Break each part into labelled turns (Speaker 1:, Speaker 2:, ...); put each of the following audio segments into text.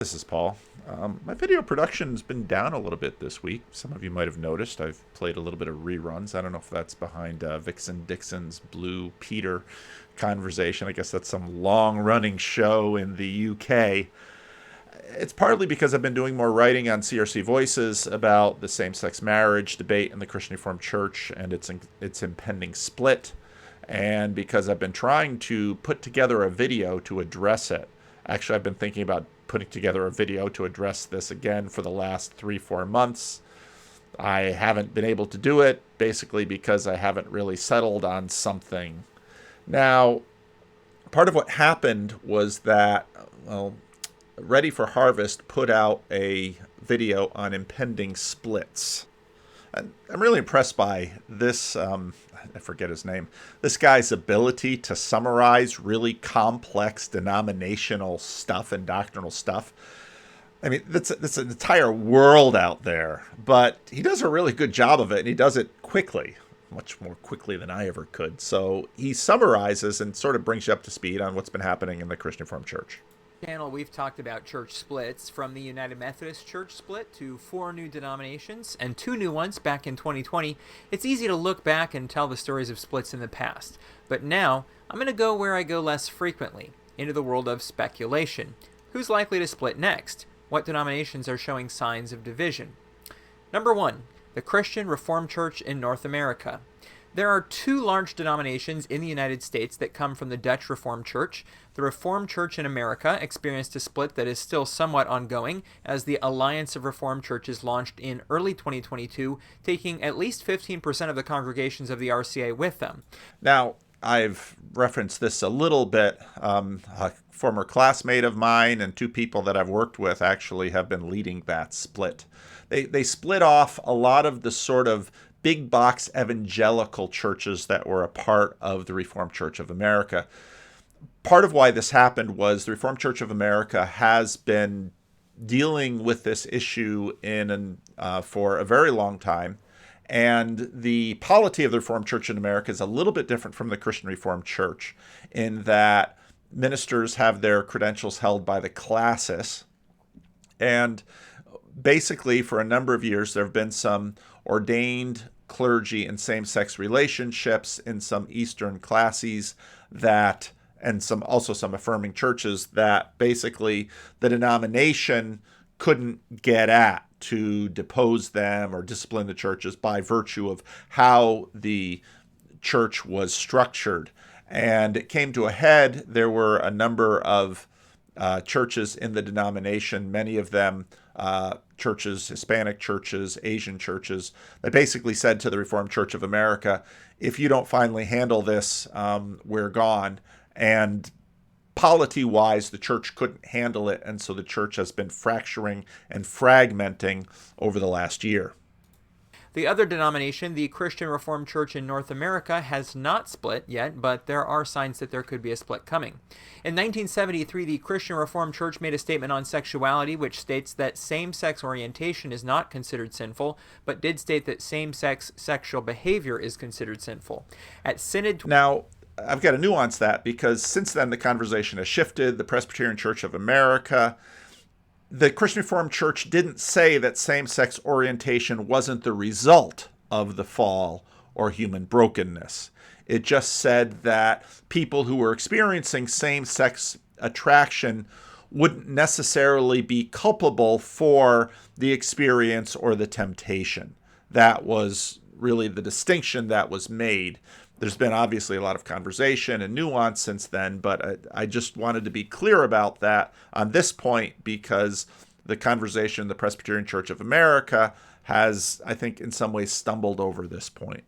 Speaker 1: This is Paul. My video production's been down a little bit this week. Some of you might have noticed I've played a little bit of reruns. I don't know if that's behind Vixen Dixon's Blue Peter conversation. I guess that's some long-running show in the UK. It's partly because I've been doing more writing on CRC Voices about the same-sex marriage debate in the Christian Reformed Church and its impending split, and because I've been trying to put together a video to address it. Actually, I've been thinking about putting together a video to address this again for the last 3-4 months. I haven't been able to do it, basically because I haven't really settled on something. Now, part of what happened was that, Ready for Harvest put out a video on impending splits. I'm really impressed by this, I forget his name, this guy's ability to summarize really complex denominational stuff and doctrinal stuff. I mean, that's an entire world out there, but he does a really good job of it, and he does it quickly, much more quickly than I ever could. So he summarizes and sort of brings you up to speed on what's been happening in the Christian Reformed Church.
Speaker 2: Channel, we've talked about church splits, from the United Methodist Church split to 4 new denominations and 2 new ones back in 2020. It's easy to look back and tell the stories of splits in the past, but now I'm going to go where I go less frequently, into the world of speculation. Who's likely to split next? What denominations are showing signs of division? Number 1, the Christian Reformed Church in North America. There are 2 large denominations in the United States that come from the Dutch Reformed Church. The Reformed Church in America experienced a split that is still somewhat ongoing, as the Alliance of Reformed Churches launched in early 2022, taking at least 15% of the congregations of the RCA with them.
Speaker 1: Now, I've referenced this a little bit. A former classmate of mine and 2 people that I've worked with actually have been leading that split. They split off a lot of the sort of big box evangelical churches that were a part of the Reformed Church of America. Part of why this happened was the Reformed Church of America has been dealing with this issue for a very long time. And the polity of the Reformed Church in America is a little bit different from the Christian Reformed Church in that ministers have their credentials held by the classis. And basically, for a number of years, there have been some ordained clergy in same-sex relationships in some Eastern classes and some affirming churches that basically the denomination couldn't get at to depose them or discipline the churches by virtue of how the church was structured. And it came to a head. There were a number of churches in the denomination, many of them churches, Hispanic churches, Asian churches, that basically said to the Reformed Church of America, if you don't finally handle this, we're gone. And polity-wise, the church couldn't handle it, and so the church has been fracturing and fragmenting over the last year.
Speaker 2: The other denomination, the Christian Reformed Church in North America, has not split yet, but there are signs that there could be a split coming. In 1973, the Christian Reformed Church made a statement on sexuality which states that same-sex orientation is not considered sinful, but did state that same-sex sexual behavior is considered sinful. At Synod...
Speaker 1: Now, I've got to nuance that because since then the conversation has shifted. The Presbyterian Church of America, the Christian Reformed Church didn't say that same-sex orientation wasn't the result of the fall or human brokenness. It just said that people who were experiencing same-sex attraction wouldn't necessarily be culpable for the experience or the temptation. That was really the distinction that was made. There's been obviously a lot of conversation and nuance since then, but I just wanted to be clear about that on this point because the conversation in the Presbyterian Church of America has, I think, in some ways stumbled over this point.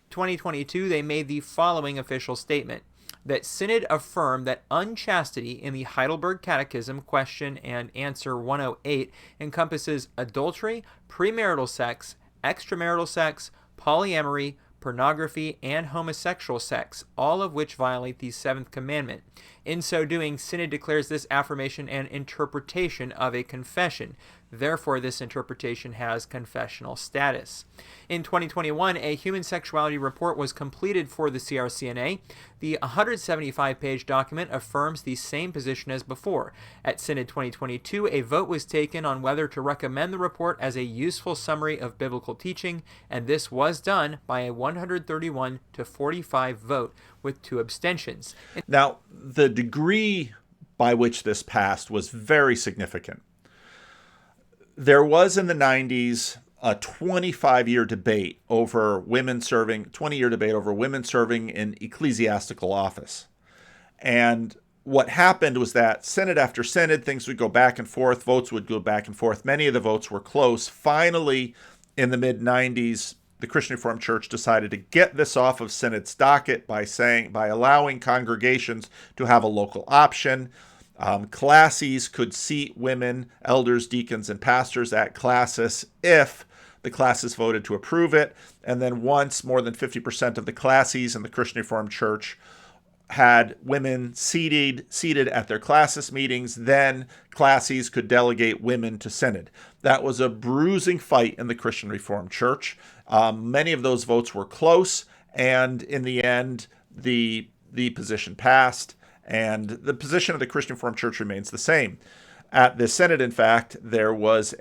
Speaker 2: 2022, they made the following official statement: that Synod affirmed that unchastity in the Heidelberg Catechism question and answer 108 encompasses adultery, premarital sex, extramarital sex, polyamory, pornography, and homosexual sex, all of which violate the 7th commandment. In so doing, Synod declares this affirmation an interpretation of a confession. Therefore, this interpretation has confessional status. In 2021, a human sexuality report was completed for the CRCNA. The 175-page document affirms the same position as before. At Synod 2022, a vote was taken on whether to recommend the report as a useful summary of biblical teaching, and this was done by a 131 to 45 vote with 2 abstentions.
Speaker 1: Now, the degree by which this passed was very significant. There was in the 90s a 25-year debate over women serving, 20-year debate over women serving in ecclesiastical office. And what happened was that synod after synod, things would go back and forth, votes would go back and forth. Many of the votes were close. Finally, in the mid-90s, the Christian Reformed Church decided to get this off of synod's docket by allowing congregations to have a local option. Classes could seat women, elders, deacons, and pastors at classis if the classis voted to approve it. And then once more than 50% of the classes in the Christian Reformed Church had women seated at their classis meetings, then classes could delegate women to synod. That was a bruising fight in the Christian Reformed Church. Many of those votes were close, and in the end, the position passed. And the position of the Christian Reformed Church remains the same. At the synod, in fact, there was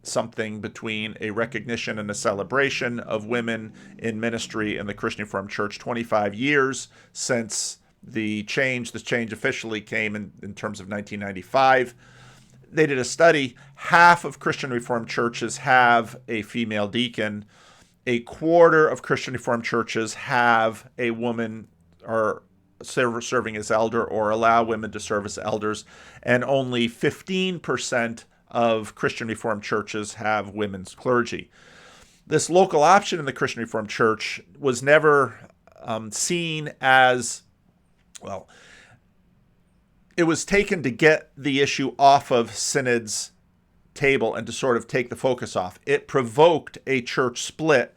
Speaker 1: something between a recognition and a celebration of women in ministry in the Christian Reformed Church. 25 years since the change. This change officially came in terms of 1995. They did a study. Half of Christian Reformed churches have a female deacon. A quarter of Christian Reformed churches have a woman or serving as elder or allow women to serve as elders, and only 15% of Christian Reformed churches have women's clergy. This local option in the Christian Reformed Church was never seen as, well, it was taken to get the issue off of synod's table and to sort of take the focus off. It provoked a church split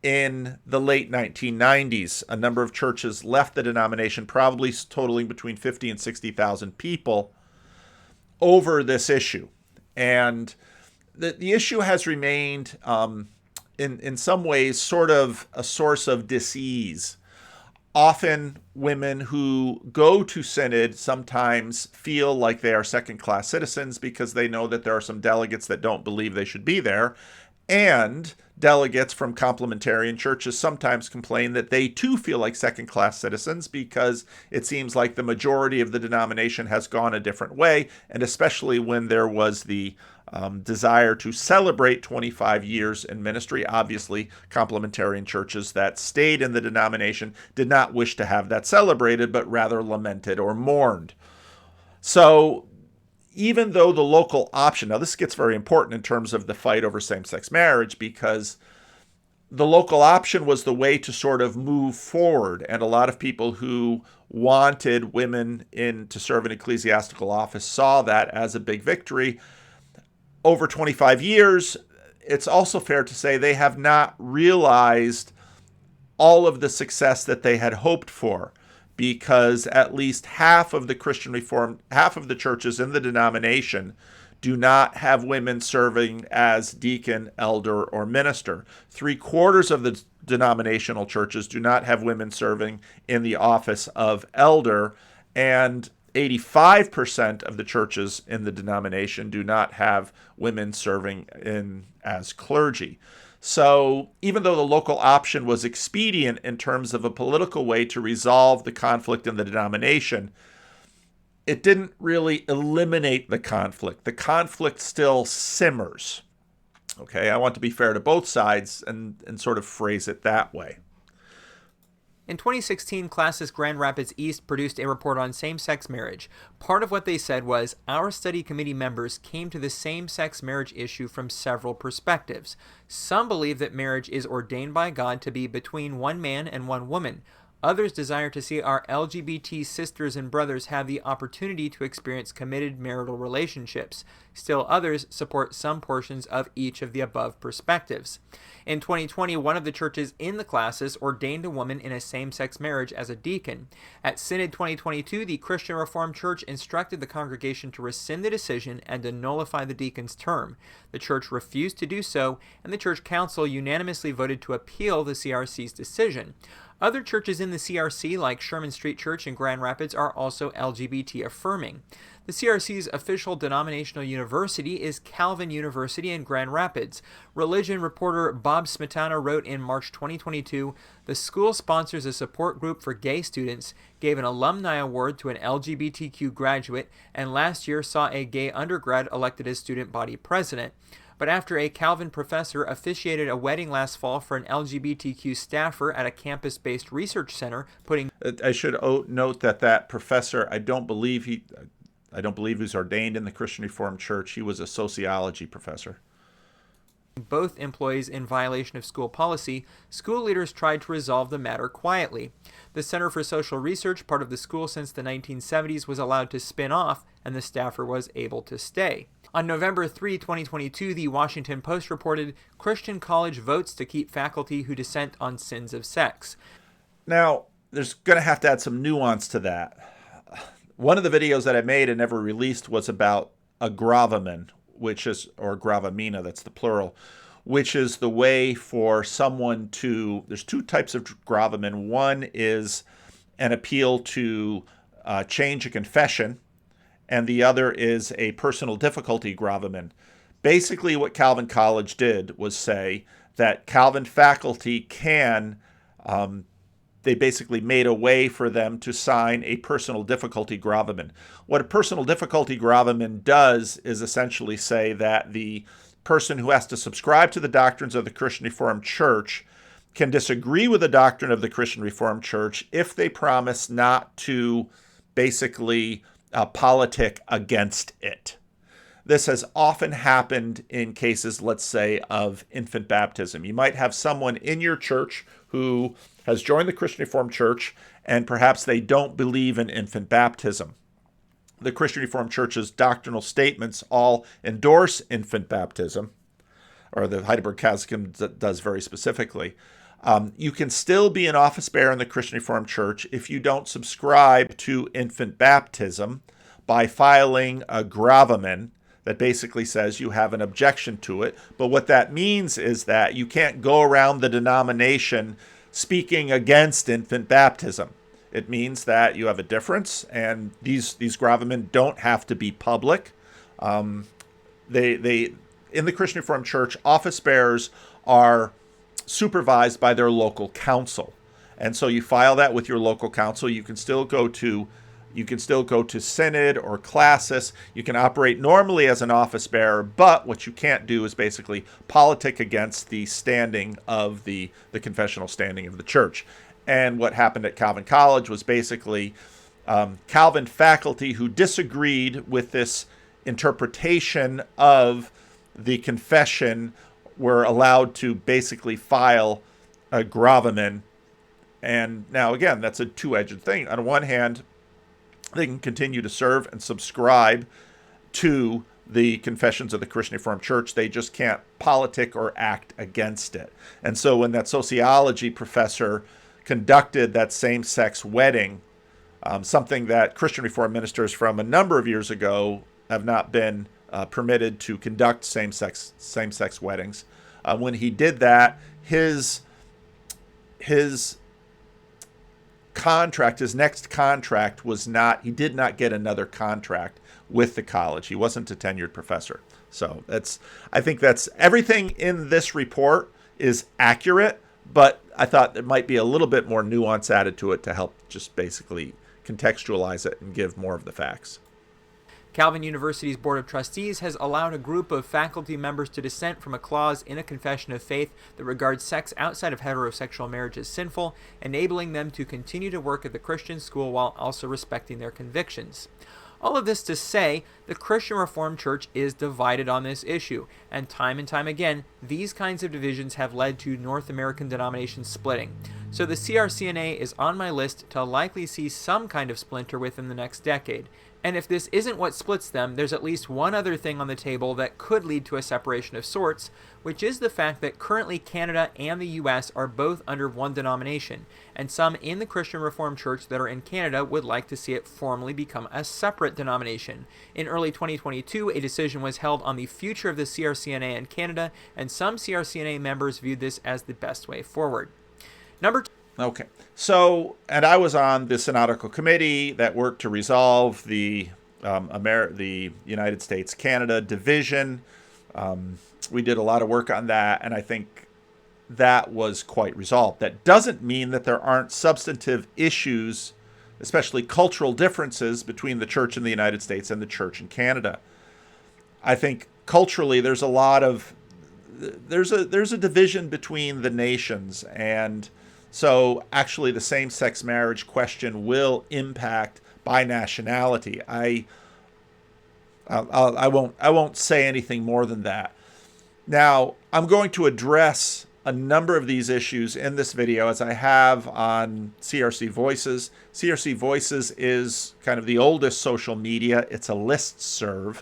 Speaker 1: in the late 1990s. A number of churches left the denomination, probably totaling between 50 and 60,000 people, over this issue. And the issue has remained, in some ways, sort of a source of dis-ease. Often women who go to synod sometimes feel like they are second-class citizens because they know that there are some delegates that don't believe they should be there. And delegates from complementarian churches sometimes complain that they too feel like second-class citizens because it seems like the majority of the denomination has gone a different way, and especially when there was the desire to celebrate 25 years in ministry. Obviously, complementarian churches that stayed in the denomination did not wish to have that celebrated, but rather lamented or mourned. So even though the local option, now this gets very important in terms of the fight over same-sex marriage, because the local option was the way to sort of move forward, and a lot of people who wanted women to serve in ecclesiastical office saw that as a big victory. Over 25 years, it's also fair to say they have not realized all of the success that they had hoped for, because at least half of the Christian Reformed, half of the churches in the denomination do not have women serving as deacon, elder, or minister. 3/4 of the denominational churches do not have women serving in the office of elder, and 85% of the churches in the denomination do not have women serving as clergy. So even though the local option was expedient in terms of a political way to resolve the conflict in the denomination, it didn't really eliminate the conflict. The conflict still simmers. Okay, I want to be fair to both sides and sort of phrase it that way.
Speaker 2: In 2016, Classis Grand Rapids East produced a report on same-sex marriage. Part of what they said was, our study committee members came to the same-sex marriage issue from several perspectives. Some believe that marriage is ordained by God to be between one man and one woman. Others desire to see our LGBT sisters and brothers have the opportunity to experience committed marital relationships. Still others support some portions of each of the above perspectives. In 2020, one of the churches in the classes ordained a woman in a same-sex marriage as a deacon. At Synod 2022, the Christian Reformed Church instructed the congregation to rescind the decision and to nullify the deacon's term. The church refused to do so, and the church council unanimously voted to appeal the CRC's decision. Other churches in the CRC, like Sherman Street Church in Grand Rapids, are also LGBT affirming. The CRC's official denominational university is Calvin University in Grand Rapids. Religion reporter Bob Smetana wrote in March 2022, "The school sponsors a support group for gay students, gave an alumni award to an LGBTQ graduate, and last year saw a gay undergrad elected as student body president. But after a Calvin professor officiated a wedding last fall for an LGBTQ staffer at a campus-based research center, putting..."
Speaker 1: I should note that professor, I don't believe he was ordained in the Christian Reformed Church. He was a sociology professor.
Speaker 2: Both employees in violation of school policy, school leaders tried to resolve the matter quietly. The Center for Social Research, part of the school since the 1970s, was allowed to spin off, and the staffer was able to stay. On November 3, 2022, the Washington Post reported, "Christian college votes to keep faculty who dissent on sins of sex."
Speaker 1: Now, there's going to have to add some nuance to that. One of the videos that I made and never released was about a gravamen, or gravamina, that's the plural, which is the way for someone to, there's two types of gravamen. One is an appeal to change a confession, and the other is a personal difficulty gravamen. Basically, what Calvin College did was say that Calvin faculty can, they basically made a way for them to sign a personal difficulty gravamen. What a personal difficulty gravamen does is essentially say that the person who has to subscribe to the doctrines of the Christian Reformed Church can disagree with the doctrine of the Christian Reformed Church if they promise not to basically politic against it. This has often happened in cases, let's say, of infant baptism. You might have someone in your church who has joined the Christian Reformed Church, and perhaps they don't believe in infant baptism. The Christian Reformed Church's doctrinal statements all endorse infant baptism, or the Heidelberg Catechism does very specifically. You can still be an office bearer in the Christian Reformed Church if you don't subscribe to infant baptism by filing a gravamen that basically says you have an objection to it. But what that means is that you can't go around the denomination speaking against infant baptism. It means that you have a difference, and these gravamen don't have to be public. They in the Christian Reformed Church, office bearers are supervised by their local council, and so you file that with your local council. You can still go to synod or classis. You can operate normally as an office bearer, but what you can't do is basically politic against the standing of the confessional standing of the church. And what happened at Calvin College was basically Calvin faculty who disagreed with this interpretation of the confession were allowed to basically file a gravamen. And now, again, that's a two-edged thing. On one hand, they can continue to serve and subscribe to the confessions of the Christian Reformed Church. They just can't politic or act against it. And so when that sociology professor conducted that same-sex wedding, something that Christian Reformed ministers from a number of years ago have not been permitted to conduct same-sex weddings. When he did that, his contract, his next contract was not, he did not get another contract with the college. He wasn't a tenured professor. So I think that's everything in this report is accurate, but I thought there might be a little bit more nuance added to it to help just basically contextualize it and give more of the facts.
Speaker 2: Calvin University's Board of Trustees has allowed a group of faculty members to dissent from a clause in a confession of faith that regards sex outside of heterosexual marriage as sinful, enabling them to continue to work at the Christian school while also respecting their convictions. All of this to say, the Christian Reformed Church is divided on this issue, and time again, these kinds of divisions have led to North American denomination splitting. So the CRCNA is on my list to likely see some kind of splinter within the next decade. And if this isn't what splits them, there's at least one other thing on the table that could lead to a separation of sorts, which is the fact that currently Canada and the US are both under one denomination, and some in the Christian Reformed Church that are in Canada would like to see it formally become a separate denomination. In early 2022, a decision was held on the future of the CRCNA in Canada, and some CRCNA members viewed this as the best way forward. Number two.
Speaker 1: Okay. So, and I was on the synodical committee that worked to resolve the United States-Canada division. We did a lot of work on that, and I think that was quite resolved. That doesn't mean that there aren't substantive issues, especially cultural differences between the church in the United States and the church in Canada. I think culturally there's a division between the nations, and so actually the same-sex marriage question will impact by nationality. I won't say anything more than that. Now, I'm going to address a number of these issues in this video, as I have on CRC Voices. CRC Voices is kind of the oldest social media. It's a listserv.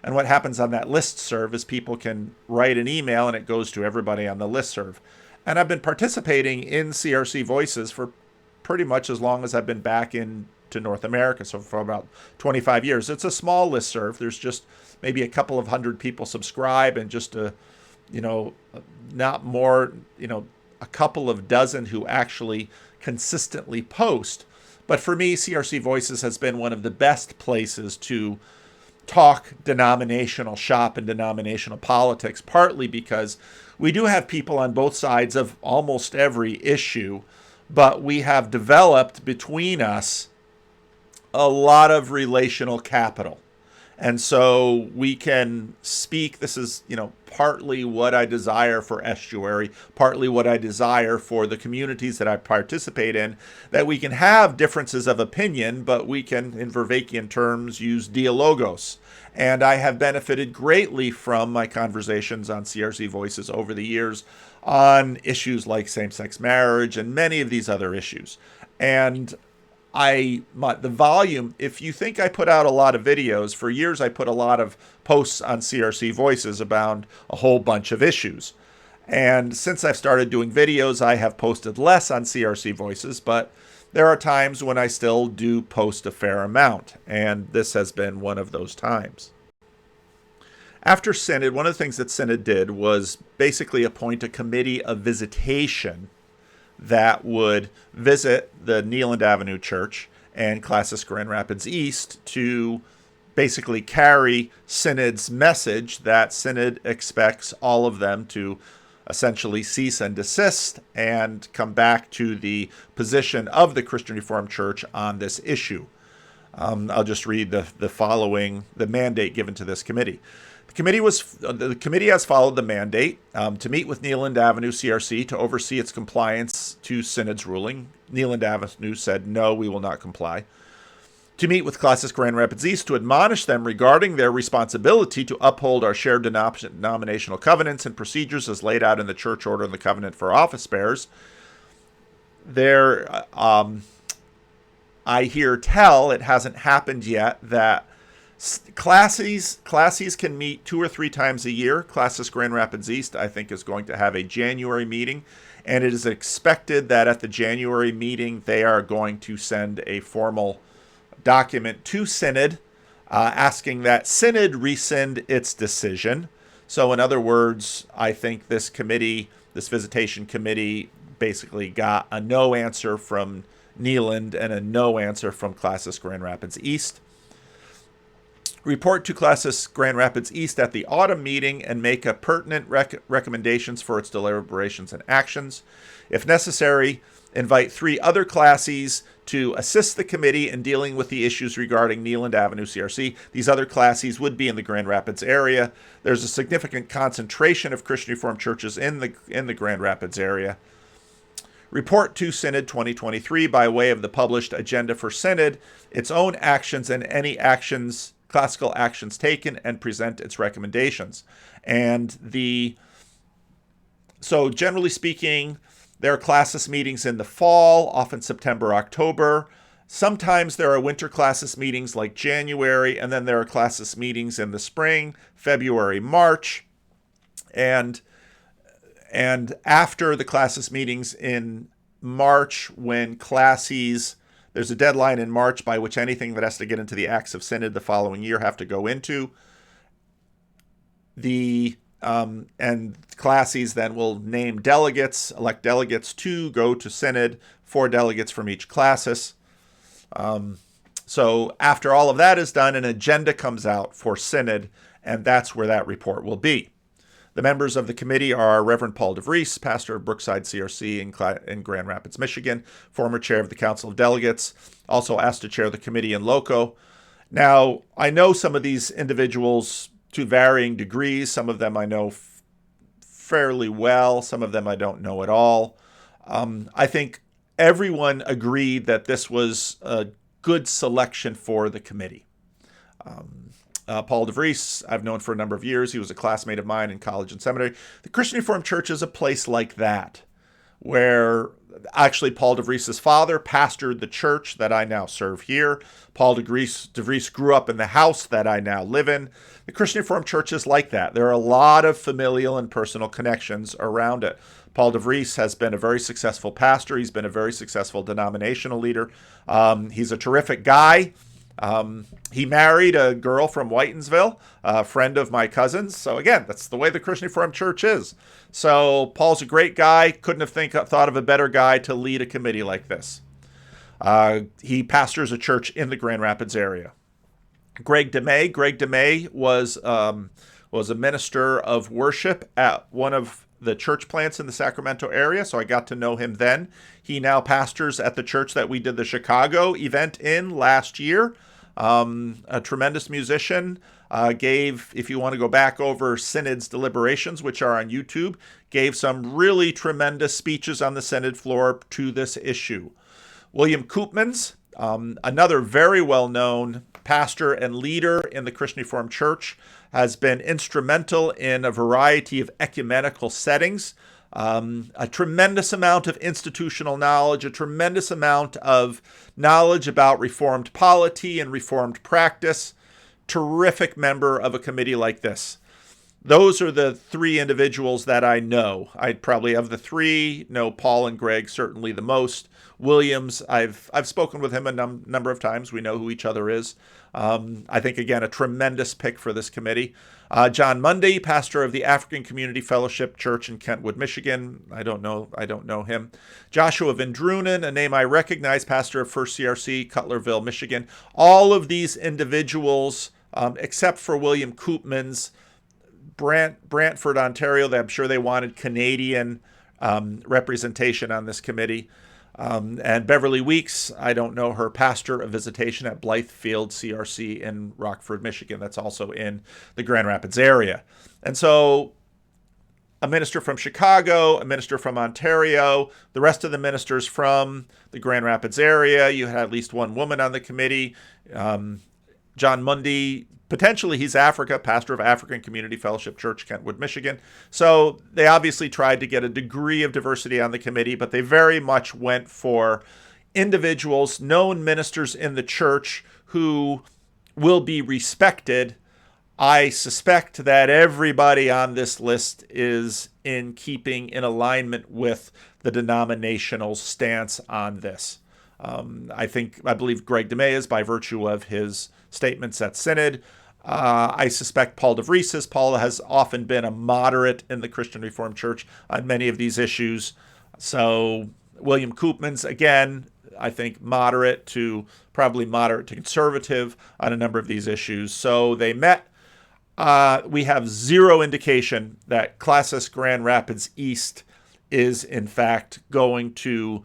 Speaker 1: And what happens on that listserv is people can write an email and it goes to everybody on the listserv. And I've been participating in CRC Voices for pretty much as long as I've been back into North America, so for about 25 years. It's a small listserv. There's just maybe a couple of hundred people subscribe, and just not more, a couple of dozen who actually consistently post. But for me, CRC Voices has been one of the best places to talk denominational shop and denominational politics, partly because we do have people on both sides of almost every issue, but we have developed between us a lot of relational capital. And so we can speak. This is, partly what I desire for Estuary, partly what I desire for the communities that I participate in, that we can have differences of opinion, but we can, in Vervaekian terms, use dialogos. And I have benefited greatly from my conversations on CRC Voices over the years on issues like same-sex marriage and many of these other issues. And the volume, if you think I put out a lot of videos, for years I put a lot of posts on CRC Voices about a whole bunch of issues. And since I've started doing videos, I have posted less on CRC Voices, but there are times when I still do post a fair amount, and this has been one of those times. After Synod, one of the things that Synod did was basically appoint a committee of visitation that would visit the Kneeland Avenue Church and Classis Grand Rapids East to basically carry Synod's message that Synod expects all of them to essentially cease and desist and come back to the position of the Christian Reformed Church on this issue. I'll just read the mandate given to this committee. The committee has followed the mandate to meet with Kneeland Avenue CRC to oversee its compliance to Synod's ruling. Kneeland Avenue said, no, we will not comply. To meet with Classis Grand Rapids East to admonish them regarding their responsibility to uphold our shared denominational covenants and procedures as laid out in the church order and the covenant for office bearers. I hear tell, it hasn't happened yet, that Classis can meet 2 or 3 times a year. Classis Grand Rapids East, I think, is going to have a January meeting, and it is expected that at the January meeting they are going to send a formal document to Synod asking that Synod rescind its decision. So in other words, I think this visitation committee, basically got a no answer from Kneeland and a no answer from Classis Grand Rapids East. Report to Classis Grand Rapids East at the autumn meeting and make a pertinent recommendations for its deliberations and actions. If necessary, invite 3 other classes to assist the committee in dealing with the issues regarding Kneeland Avenue CRC. These other classes would be in the Grand Rapids area. There's a significant concentration of Christian Reformed churches in the Grand Rapids area. report to Synod 2023 by way of the published agenda for Synod, its own actions and any actions, classical actions taken, and present its recommendations. And so generally speaking, there are classis meetings in the fall, often September, October. Sometimes there are winter classis meetings like January, and then there are classis meetings in the spring, February, March. And after the classis meetings in March, when classes, there's a deadline in March by which anything that has to get into the Acts of Synod the following year have to go into. And classes then will name delegates, elect delegates to go to Synod, 4 delegates from each classis. So after all of that is done, an agenda comes out for Synod, and that's where that report will be. The members of the committee are Reverend Paul DeVries, pastor of Brookside CRC in Grand Rapids, Michigan, former chair of the Council of Delegates, also asked to chair the committee in loco. Now, I know some of these individuals to varying degrees. Some of them I know fairly well. Some of them I don't know at all. I think everyone agreed that this was a good selection for the committee. Paul DeVries, I've known for a number of years. He was a classmate of mine in college and seminary. The Christian Reformed Church is a place like that, where actually Paul DeVries' father pastored the church that I now serve here. Paul DeVries grew up in the house that I now live in. The Christian Reformed Church is like that. There are a lot of familial and personal connections around it. Paul DeVries has been a very successful pastor. He's been a very successful denominational leader. He's a terrific guy. He married a girl from Whitensville, a friend of my cousin's. So again, that's the way the Christian Reformed Church is. So Paul's a great guy. Couldn't have thought of a better guy to lead a committee like this. He pastors a church in the Grand Rapids area. Greg DeMay was a minister of worship at one of the church plants in the Sacramento area, so I got to know him then. He now pastors at the church that we did the Chicago event in last year. A tremendous musician, gave, if you want to go back over Synod's deliberations, which are on YouTube, gave some really tremendous speeches on the Synod floor to this issue. William Koopmans, another very well-known pastor and leader in the Christian Reformed Church, has been instrumental in a variety of ecumenical settings, a tremendous amount of institutional knowledge, a tremendous amount of knowledge about Reformed polity and Reformed practice. Terrific member of a committee like this. Those are the 3 individuals that I know. I'd probably, of the 3, know Paul and Greg certainly the most. Williams, I've spoken with him a number of times. We know who each other is. I think, again, a tremendous pick for this committee. John Mundy, pastor of the African Community Fellowship Church in Kentwood, Michigan. I don't know him. Joshua Vendrunen, a name I recognize, pastor of First CRC, Cutlerville, Michigan. All of these individuals, except for William Koopmans, Brantford, Ontario, I'm sure they wanted Canadian representation on this committee. And Beverly Weeks, I don't know her, pastor of Visitation at Blythefield CRC in Rockford, Michigan. That's also in the Grand Rapids area. And so a minister from Chicago, a minister from Ontario, the rest of the ministers from the Grand Rapids area. You had at least one woman on the committee. John Mundy, potentially he's Africa, pastor of African Community Fellowship Church, Kentwood, Michigan. So they obviously tried to get a degree of diversity on the committee, but they very much went for individuals, known ministers in the church who will be respected. I suspect that everybody on this list is in keeping, in alignment with the denominational stance on this. I believe Greg DeMay is, by virtue of his statements at Synod. I suspect Paul DeVries. Paul has often been a moderate in the Christian Reformed Church on many of these issues. So William Koopmans, again, I think probably moderate to conservative on a number of these issues. So they met. We have zero indication that Classis Grand Rapids East is, in fact, going to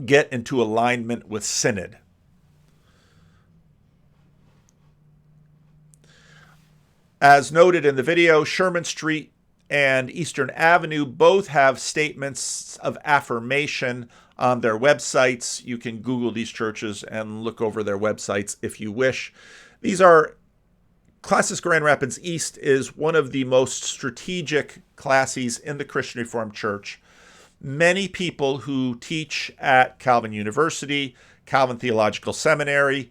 Speaker 1: get into alignment with Synod. As noted in the video, Sherman Street and Eastern Avenue both have statements of affirmation on their websites. You can Google these churches and look over their websites if you wish. These are Classis Grand Rapids East is one of the most strategic classes in the Christian Reformed Church. Many people who teach at Calvin University, Calvin Theological Seminary,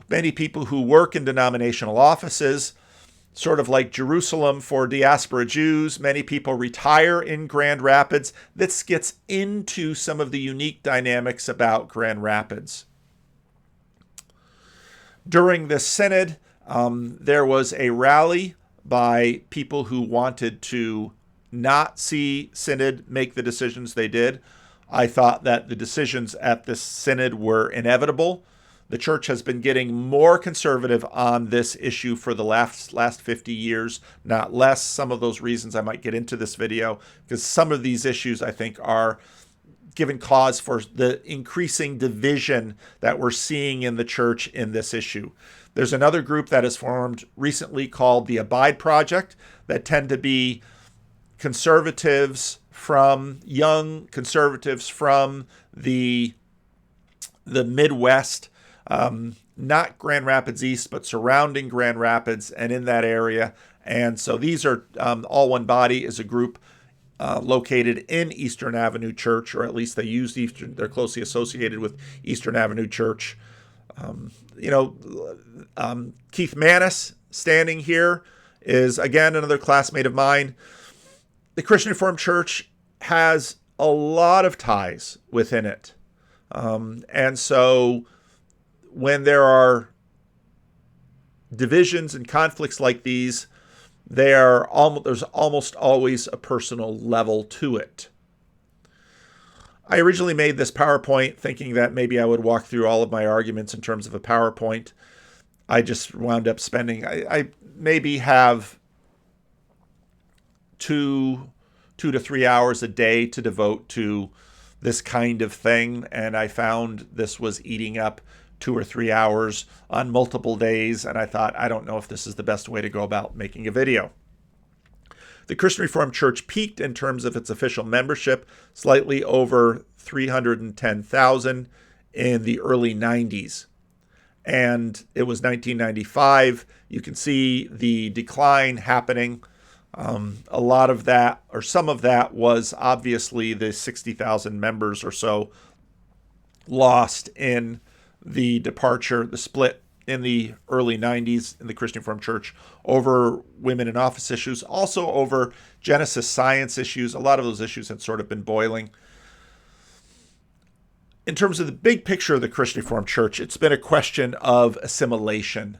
Speaker 1: many people who work in denominational offices, sort of like Jerusalem for diaspora Jews, many people retire in Grand Rapids. This gets into some of the unique dynamics about Grand Rapids. During this synod, there was a rally by people who wanted to not see synod make the decisions they did. I thought that the decisions at this synod were inevitable. The church has been getting more conservative on this issue for the last 50 years, not less. Some of those reasons I might get into this video, because some of these issues I think are giving cause for the increasing division that we're seeing in the church in this issue. There's another group that has formed recently called the Abide Project that tend to be young conservatives from the Midwest, not Grand Rapids East, but surrounding Grand Rapids and in that area. And so these are All One Body is a group located in Eastern Avenue Church, or at least they use they're closely associated with Eastern Avenue Church. Keith Manis standing here is, again, another classmate of mine. The Christian Reformed Church has a lot of ties within it. And so when there are divisions and conflicts like these, there's almost always a personal level to it. I originally made this PowerPoint thinking that maybe I would walk through all of my arguments in terms of a PowerPoint. I just wound up spending, I maybe have 2 to 3 hours a day to devote to this kind of thing. And I found this was eating up 2 or 3 hours on multiple days. And I thought, I don't know if this is the best way to go about making a video. The Christian Reformed Church peaked in terms of its official membership, slightly over 310,000 in the early 90s. And it was 1995. You can see the decline happening. A lot of that, or some of that, was obviously the 60,000 members or so lost in the departure, the split in the early 90s in the Christian Reformed Church over women in office issues, also over Genesis science issues. A lot of those issues had sort of been boiling. In terms of the big picture of the Christian Reformed Church, it's been a question of assimilation.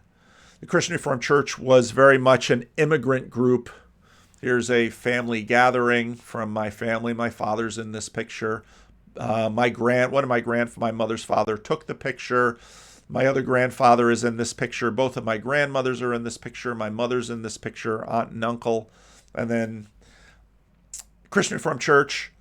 Speaker 1: The Christian Reformed Church was very much an immigrant group. Here's a family gathering from my family. My father's in this picture. My mother's father took the picture. My other grandfather is in this picture. Both of my grandmothers are in this picture. My mother's in this picture, aunt and uncle. And then Christian Reformed Church,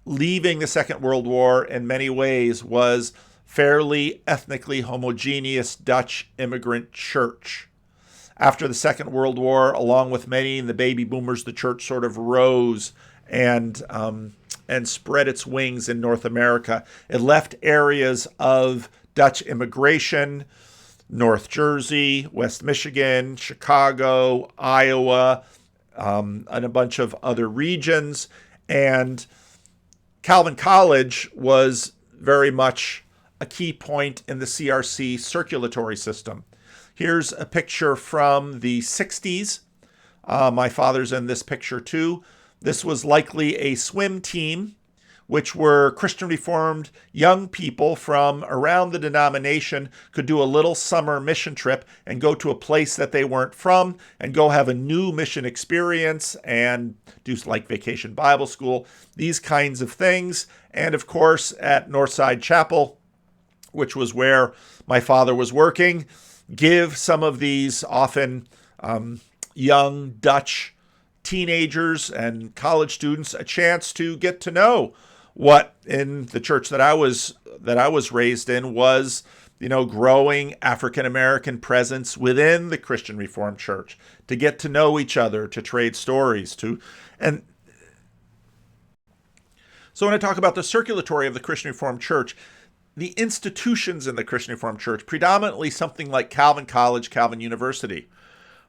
Speaker 1: leaving the Second World War in many ways, was fairly ethnically homogeneous Dutch immigrant church. After the Second World War, along with many in the baby boomers, the church sort of rose and spread its wings in North America. It left areas of Dutch immigration, North Jersey, West Michigan, Chicago, Iowa, and a bunch of other regions. And Calvin College was very much a key point in the CRC circulatory system. Here's a picture from the 60s. My father's in this picture too. This was likely a swim team, which were Christian Reformed young people from around the denomination could do a little summer mission trip and go to a place that they weren't from and go have a new mission experience and do like Vacation Bible School, these kinds of things. And of course, at Northside Chapel, which was where my father was working, give some of these often young Dutch teenagers and college students a chance to get to know what in the church that I was raised in was growing African American presence within the Christian Reformed Church, to get to know each other, to trade stories, and so when I talk about the circulatory of the Christian Reformed Church, the institutions in the Christian Reformed Church, predominantly something like Calvin College, Calvin University.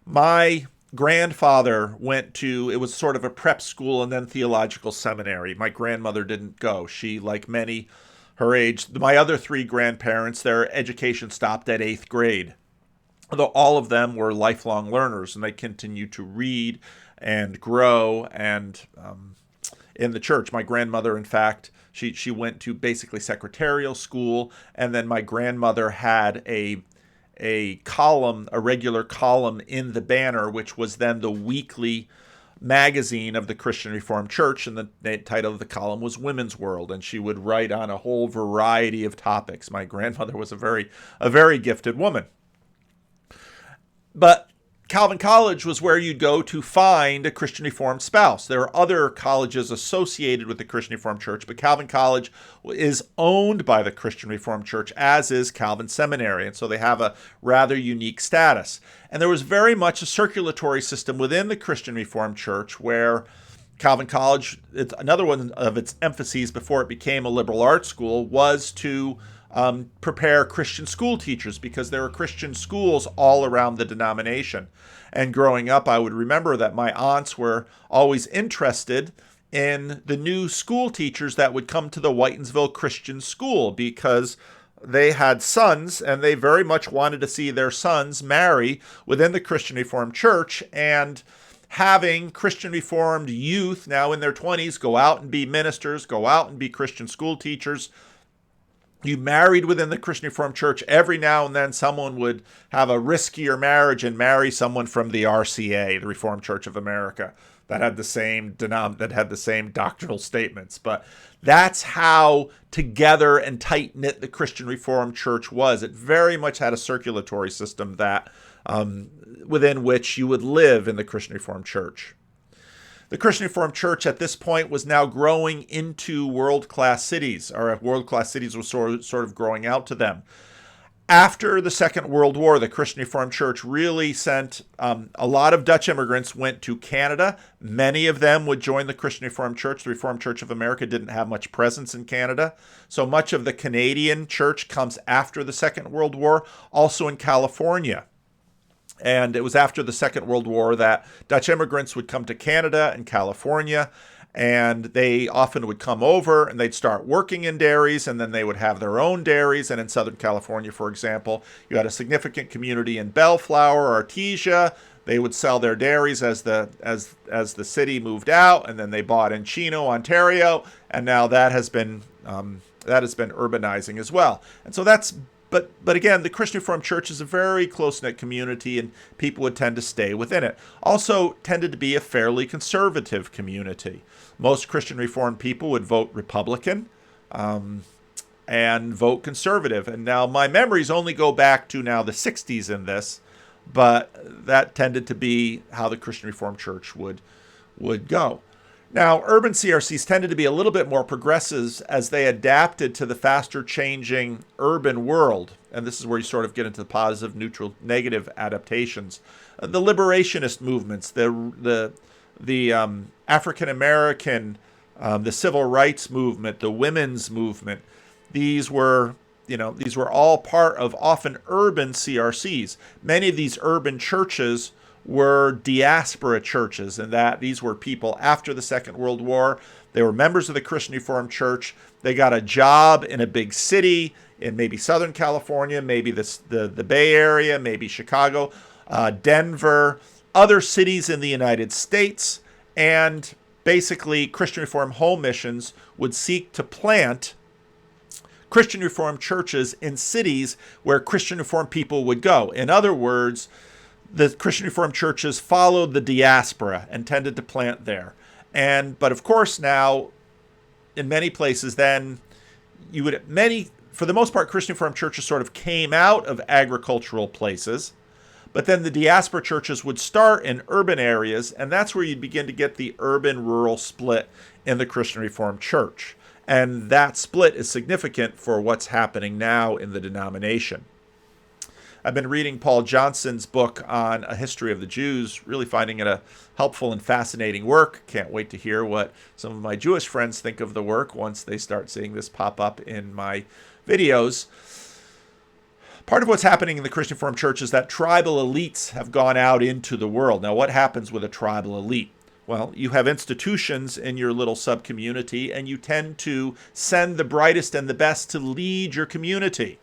Speaker 1: My grandfather went to, it was sort of a prep school and then theological seminary. My grandmother didn't go. She, like many her age, my other three grandparents, their education stopped at 8th grade. Although all of them were lifelong learners, and they continued to read and grow and in the church. My grandmother, in fact, she went to basically secretarial school, and then my grandmother had a column, a regular column in the Banner, which was then the weekly magazine of the Christian Reformed Church, and the title of the column was Women's World, and she would write on a whole variety of topics. My grandmother was a very gifted woman. But Calvin College was where you'd go to find a Christian Reformed spouse. There are other colleges associated with the Christian Reformed Church, but Calvin College is owned by the Christian Reformed Church, as is Calvin Seminary, and so they have a rather unique status. And there was very much a circulatory system within the Christian Reformed Church where Calvin College, it's another one of its emphases before it became a liberal arts school, was to prepare Christian school teachers, because there are Christian schools all around the denomination. And growing up, I would remember that my aunts were always interested in the new school teachers that would come to the Whitensville Christian School, because they had sons and they very much wanted to see their sons marry within the Christian Reformed Church. And having Christian Reformed youth now in their 20s go out and be ministers, go out and be Christian school teachers. You married within the Christian Reformed Church. Every now and then someone would have a riskier marriage and marry someone from the RCA, the Reformed Church of America, that had the same doctrinal statements. But that's how together and tight-knit the Christian Reformed Church was. It very much had a circulatory system that within which you would live in the Christian Reformed Church. The Christian Reformed Church at this point was now growing into world-class cities, or world-class cities were sort of growing out to them. After the Second World War, the Christian Reformed Church really sent a lot of Dutch immigrants went to Canada. Many of them would join the Christian Reformed Church. The Reformed Church of America didn't have much presence in Canada. So much of the Canadian church comes after the Second World War, also in California. And it was after the Second World War that Dutch immigrants would come to Canada and California, and they often would come over and they'd start working in dairies, and then they would have their own dairies. And in Southern California, for example, you had a significant community in Bellflower, Artesia. They would sell their dairies as the city moved out, and then they bought in Chino, Ontario, and now that has been urbanizing as well. And so that's But again, the Christian Reformed Church is a very close-knit community, and people would tend to stay within it. Also tended to be a fairly conservative community. Most Christian Reformed people would vote Republican and vote conservative. And now my memories only go back to now the 60s in this, but that tended to be how the Christian Reformed Church would go. Now, urban CRCs tended to be a little bit more progressive as they adapted to the faster changing urban world. And this is where you sort of get into the positive, neutral, negative adaptations. The liberationist movements, the African American, the civil rights movement, the women's movement, these were all part of often urban CRCs. Many of these urban churches were diaspora churches, and that these were people after the Second World War. They were members of the Christian Reformed Church. They got a job in a big city in maybe Southern California, maybe the Bay Area, maybe Chicago, Denver, other cities in the United States, and basically Christian Reformed home missions would seek to plant Christian Reformed churches in cities where Christian Reformed people would go. In other words, the Christian Reformed churches followed the diaspora and tended to plant there. But of course now, in many places then, for the most part, Christian Reformed churches sort of came out of agricultural places, but then the diaspora churches would start in urban areas, and that's where you'd begin to get the urban-rural split in the Christian Reformed Church. And that split is significant for what's happening now in the denomination. I've been reading Paul Johnson's book on a history of the Jews, really finding it a helpful and fascinating work. Can't wait to hear what some of my Jewish friends think of the work once they start seeing this pop up in my videos. Part of what's happening in the Christian Reformed Church is that tribal elites have gone out into the world. Now, what happens with a tribal elite? Well, you have institutions in your little sub-community, and you tend to send the brightest and the best to lead your community.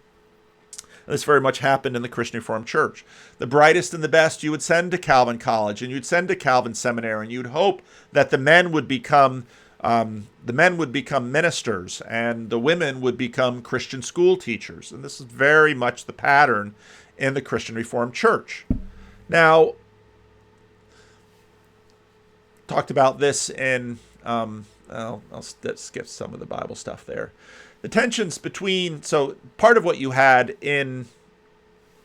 Speaker 1: This very much happened in the Christian Reformed Church. The brightest and the best you would send to Calvin College, and you'd send to Calvin Seminary, and you'd hope that the men would become ministers, and the women would become Christian school teachers. And this is very much the pattern in the Christian Reformed Church. Now, talked about this in, I'll skip some of the Bible stuff there. The tensions between, so part of what you had in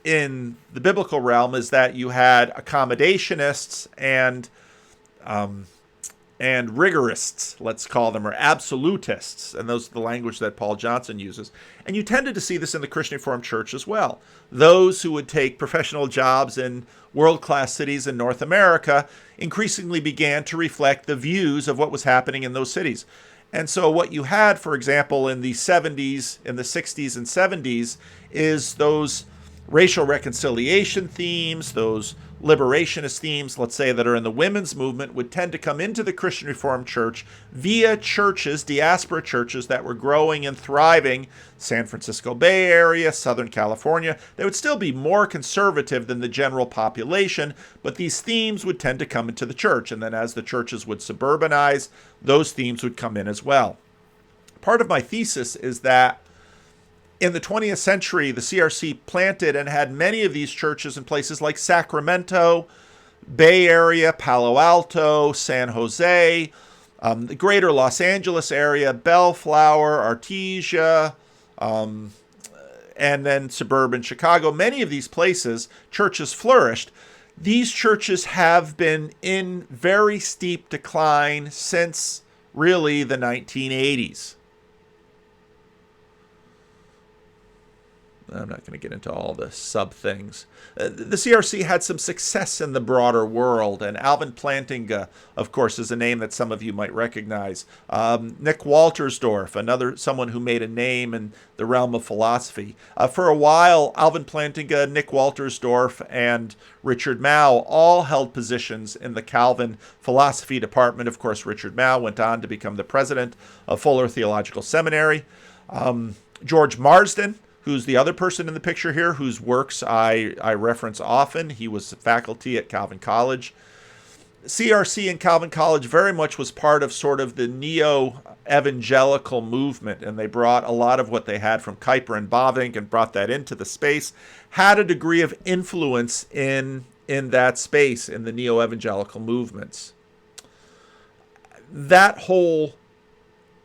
Speaker 1: the biblical realm is that you had accommodationists and rigorists, let's call them, or absolutists. And those are the language that Paul Johnson uses. And you tended to see this in the Christian Reformed Church as well. Those who would take professional jobs in world-class cities in North America increasingly began to reflect the views of what was happening in those cities. And so what you had, for example, in the 70s, in the 60s and 70s, is those racial reconciliation themes, those liberationist themes, let's say, that are in the women's movement, would tend to come into the Christian Reformed Church via churches, diaspora churches that were growing and thriving, San Francisco Bay Area, Southern California. They would still be more conservative than the general population, but these themes would tend to come into the church. And then as the churches would suburbanize, those themes would come in as well. Part of my thesis is that in the 20th century, the CRC planted and had many of these churches in places like Sacramento, Bay Area, Palo Alto, San Jose, the greater Los Angeles area, Bellflower, Artesia, and then suburban Chicago. Many of these places, churches flourished. These churches have been in very steep decline since really the 1980s. I'm not going to get into all the sub things. The CRC had some success in the broader world, and Alvin Plantinga, of course, is a name that some of you might recognize. Nick Waltersdorf, someone who made a name in the realm of philosophy. For a while, Alvin Plantinga, Nick Waltersdorf, and Richard Mouw all held positions in the Calvin philosophy department. Of course, Richard Mouw went on to become the president of Fuller Theological Seminary. George Marsden, who's the other person in the picture here, whose works I reference often. He was faculty at Calvin College. CRC and Calvin College very much was part of sort of the neo-evangelical movement, and they brought a lot of what they had from Kuyper and Bavinck and brought that into the space, had a degree of influence in that space, in the neo-evangelical movements.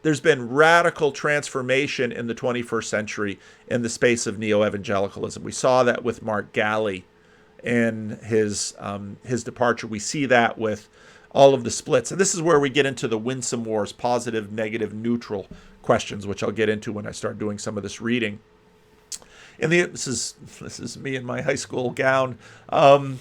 Speaker 1: There's been radical transformation in the 21st century in the space of neo-evangelicalism. We saw that with Mark Galli in his departure. We see that with all of the splits. And this is where we get into the winsome wars, positive, negative, neutral questions, which I'll get into when I start doing some of this reading. This is me in my high school gown. The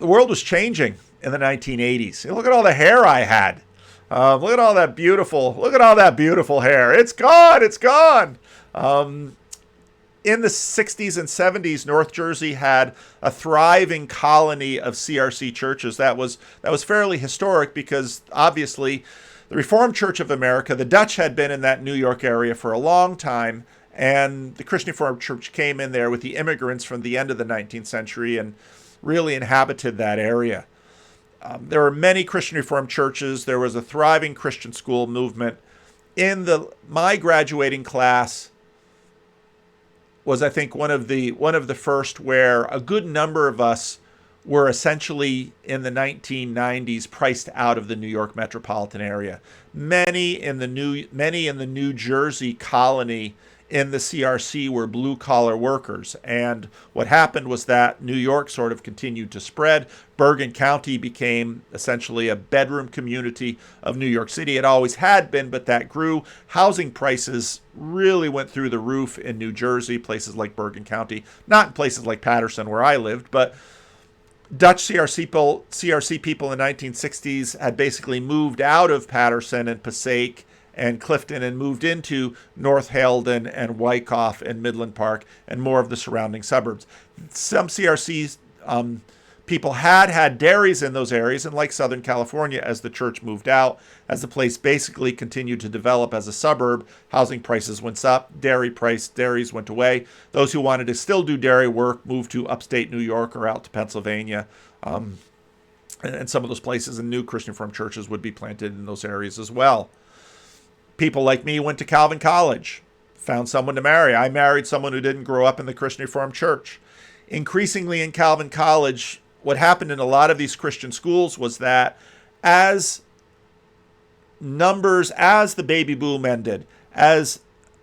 Speaker 1: world was changing in the 1980s. Look at all the hair I had. Look at all that beautiful hair. It's gone. It's gone. In the 60s and 70s, North Jersey had a thriving colony of CRC churches. That was fairly historic because obviously the Reformed Church of America, the Dutch had been in that New York area for a long time, and the Christian Reformed Church came in there with the immigrants from the end of the 19th century and really inhabited that area. There were many Christian Reformed churches. There was a thriving Christian school movement. My graduating class was, I think, one of the first where a good number of us were essentially in the 1990s priced out of the New York metropolitan area. Many in the New Jersey colony in the CRC were blue-collar workers. And what happened was that New York sort of continued to spread. Bergen County became essentially a bedroom community of New York City. It always had been, but that grew. Housing prices really went through the roof in New Jersey, places like Bergen County, not in places like Paterson where I lived, but Dutch CRC people in the 1960s had basically moved out of Paterson and Passaic and Clifton and moved into North Haledon and Wyckoff and Midland Park and more of the surrounding suburbs. Some CRC people had dairies in those areas, and like Southern California, as the church moved out, as the place basically continued to develop as a suburb, housing prices went up, dairies went away. Those who wanted to still do dairy work moved to upstate New York or out to Pennsylvania. And some of those places and new Christian Reformed churches would be planted in those areas as well. People like me went to Calvin College, found someone to marry. I married someone who didn't grow up in the Christian Reformed Church. Increasingly in Calvin College, what happened in a lot of these Christian schools was that as the baby boom ended, as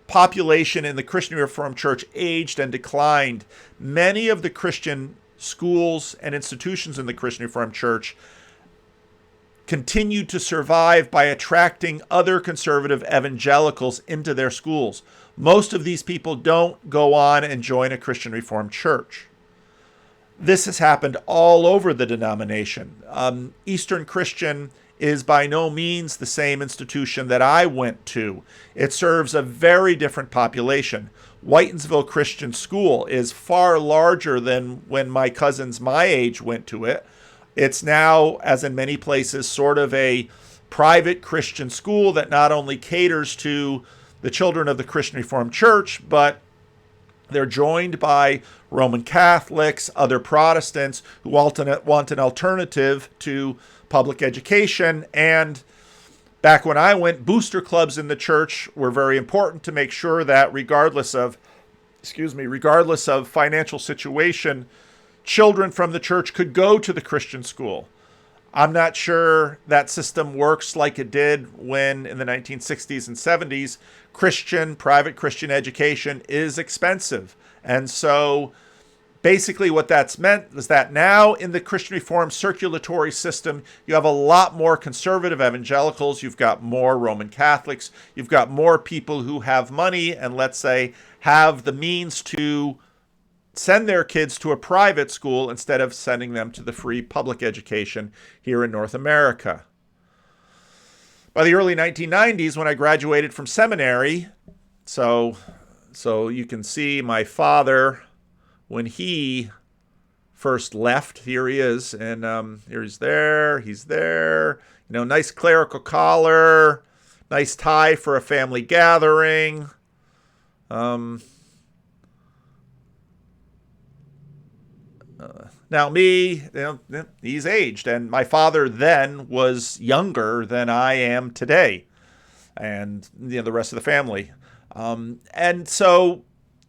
Speaker 1: population in the Christian Reformed Church aged and declined, many of the Christian schools and institutions in the Christian Reformed Church continued to survive by attracting other conservative evangelicals into their schools. Most of these people don't go on and join a Christian Reformed church. This has happened all over the denomination. Eastern Christian is by no means the same institution that I went to. It serves a very different population. Whitensville Christian School is far larger than when my cousins my age went to it. It's now, as in many places, sort of a private Christian school that not only caters to the children of the Christian Reformed Church, but they're joined by Roman Catholics, other Protestants who want an alternative to public education. And back when I went, booster clubs in the church were very important to make sure that regardless of financial situation, children from the church could go to the Christian school. I'm not sure that system works like it did when in the 1960s and 70s, private Christian education is expensive. And so basically what that's meant is that now in the Christian Reformed circulatory system, you have a lot more conservative evangelicals, you've got more Roman Catholics, you've got more people who have money and let's say have the means to send their kids to a private school instead of sending them to the free public education here in North America. By the early 1990s, when I graduated from seminary, so you can see my father, when he first left, here he is, and he's there, nice clerical collar, nice tie for a family gathering. Now me, he's aged, and my father then was younger than I am today, and the rest of the family. And so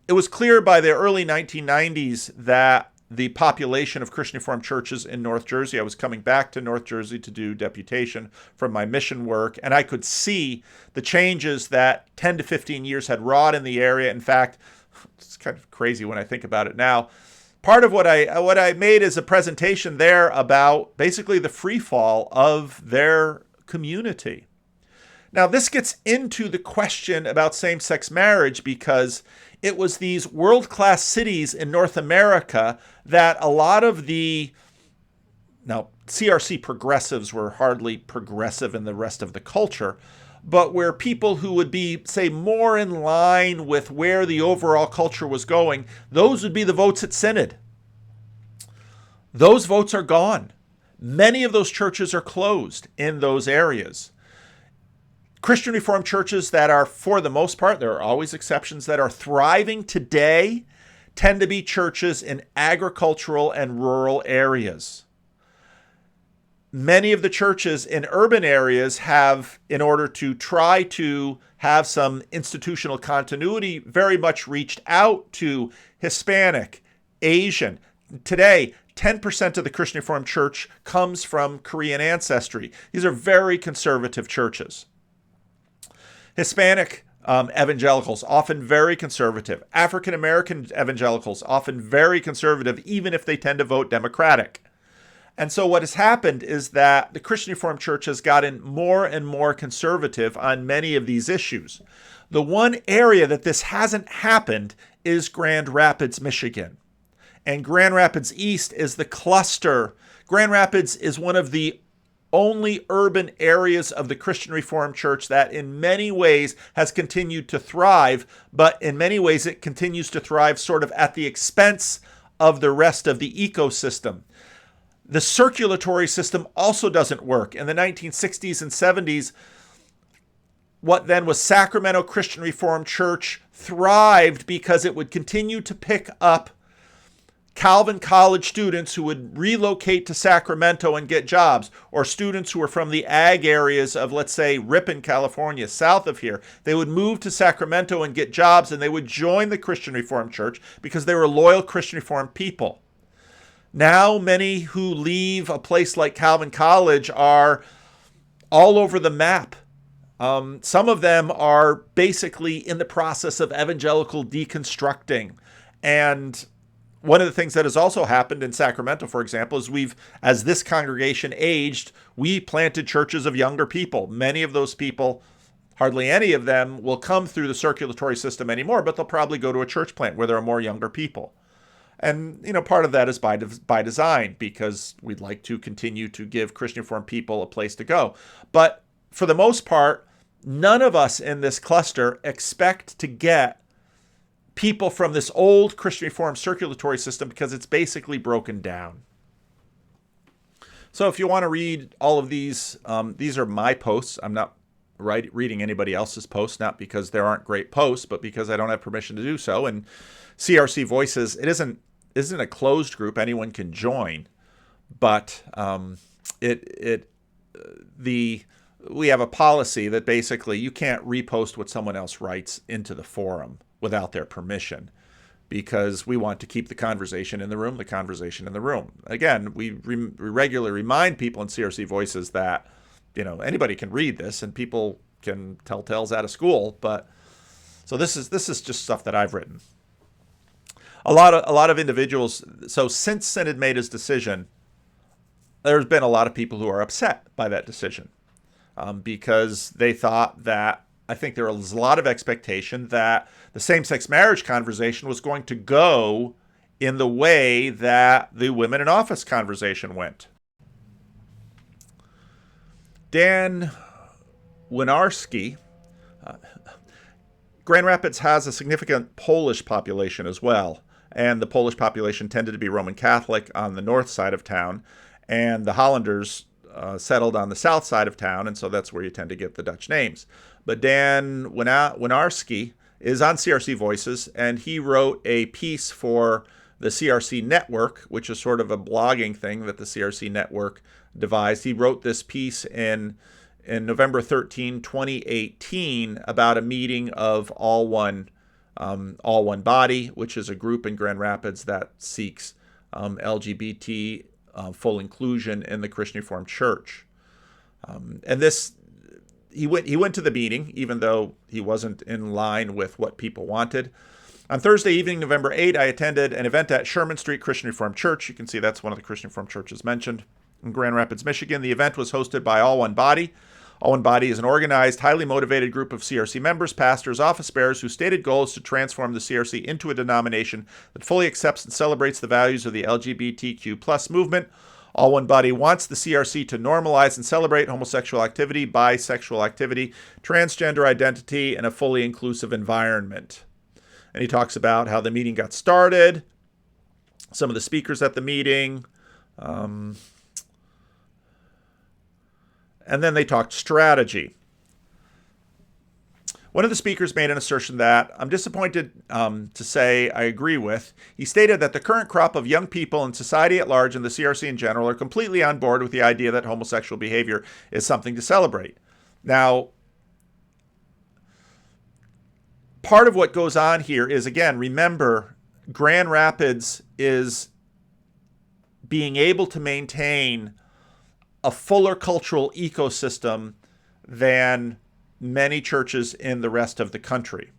Speaker 1: it was clear by the early 1990s that the population of Christian Reformed churches in North Jersey, I was coming back to North Jersey to do deputation from my mission work, and I could see the changes that 10 to 15 years had wrought in the area. In fact, it's kind of crazy when I think about it now. Part of what I made is a presentation there about basically the free fall of their community. Now, this gets into the question about same-sex marriage because it was these world-class cities in North America that a lot of now CRC progressives were hardly progressive in the rest of the culture, but where people who would be, say, more in line with where the overall culture was going, those would be the votes at Synod. Those votes are gone. Many of those churches are closed in those areas. Christian Reformed churches that are, for the most part, there are always exceptions, that are thriving today tend to be churches in agricultural and rural areas. Many of the churches in urban areas have, in order to try to have some institutional continuity, very much reached out to Hispanic, Asian. Today, 10% of the Christian Reformed Church comes from Korean ancestry. These are very conservative churches. Hispanic Evangelicals, often very conservative. African American evangelicals, often very conservative, even if they tend to vote Democratic. And so what has happened is that the Christian Reformed Church has gotten more and more conservative on many of these issues. The one area that this hasn't happened is Grand Rapids, Michigan. And Grand Rapids East is the cluster. Grand Rapids is one of the only urban areas of the Christian Reformed Church that in many ways has continued to thrive, but in many ways it continues to thrive sort of at the expense of the rest of the ecosystem. The circulatory system also doesn't work. In the 1960s and 70s, what then was Sacramento Christian Reformed Church thrived because it would continue to pick up Calvin College students who would relocate to Sacramento and get jobs, or students who were from the ag areas of, let's say, Ripon, California, south of here. They would move to Sacramento and get jobs, and they would join the Christian Reformed Church because they were loyal Christian Reformed people. Now, many who leave a place like Calvin College are all over the map. Some of them are basically in the process of evangelical deconstructing. And one of the things that has also happened in Sacramento, for example, is as this congregation aged, we planted churches of younger people. Many of those people, hardly any of them, will come through the circulatory system anymore, but they'll probably go to a church plant where there are more younger people. And, part of that is by design, because we'd like to continue to give Christian Reformed people a place to go. But for the most part, none of us in this cluster expect to get people from this old Christian Reformed circulatory system because it's basically broken down. So if you want to read all of these are my posts. I'm not reading anybody else's posts, not because there aren't great posts, but because I don't have permission to do so. And CRC Voices, it isn't a closed group. Anyone can join, but we have a policy that basically you can't repost what someone else writes into the forum without their permission, because we want to keep the conversation in the room. Again, we regularly remind people in CRC Voices that, anybody can read this and people can tell tales out of school. But so this is just stuff that I've written. A lot of individuals. So since Synod made his decision, there's been a lot of people who are upset by that decision, because they thought that, I think there was a lot of expectation that the same-sex marriage conversation was going to go in the way that the women in office conversation went. Dan Whenarski, Grand Rapids has a significant Polish population as well, and the Polish population tended to be Roman Catholic on the north side of town, and the Hollanders settled on the south side of town, and so that's where you tend to get the Dutch names. But Dan Whenarski is on CRC Voices, and he wrote a piece for the CRC Network, which is sort of a blogging thing that the CRC Network devised. He wrote this piece in November 13, 2018, about a meeting of All One Body, which is a group in Grand Rapids that seeks LGBT full inclusion in the Christian Reformed Church. And this, he went to the meeting, even though he wasn't in line with what people wanted. On Thursday evening, November 8, I attended an event at Sherman Street Christian Reformed Church. You can see that's one of the Christian Reformed churches mentioned in Grand Rapids, Michigan. The event was hosted by All One Body. All One Body is an organized, highly motivated group of CRC members, pastors, office bearers whose stated goal is to transform the CRC into a denomination that fully accepts and celebrates the values of the LGBTQ+ movement. All One Body wants the CRC to normalize and celebrate homosexual activity, bisexual activity, transgender identity, and a fully inclusive environment. And he talks about how the meeting got started, some of the speakers at the meeting, and then they talked strategy. One of the speakers made an assertion that I'm disappointed to say I agree with. He stated that the current crop of young people and society at large and the CRC in general are completely on board with the idea that homosexual behavior is something to celebrate. Now, part of what goes on here is, again, remember, Grand Rapids is being able to maintain a fuller cultural ecosystem than many churches in the rest of the country,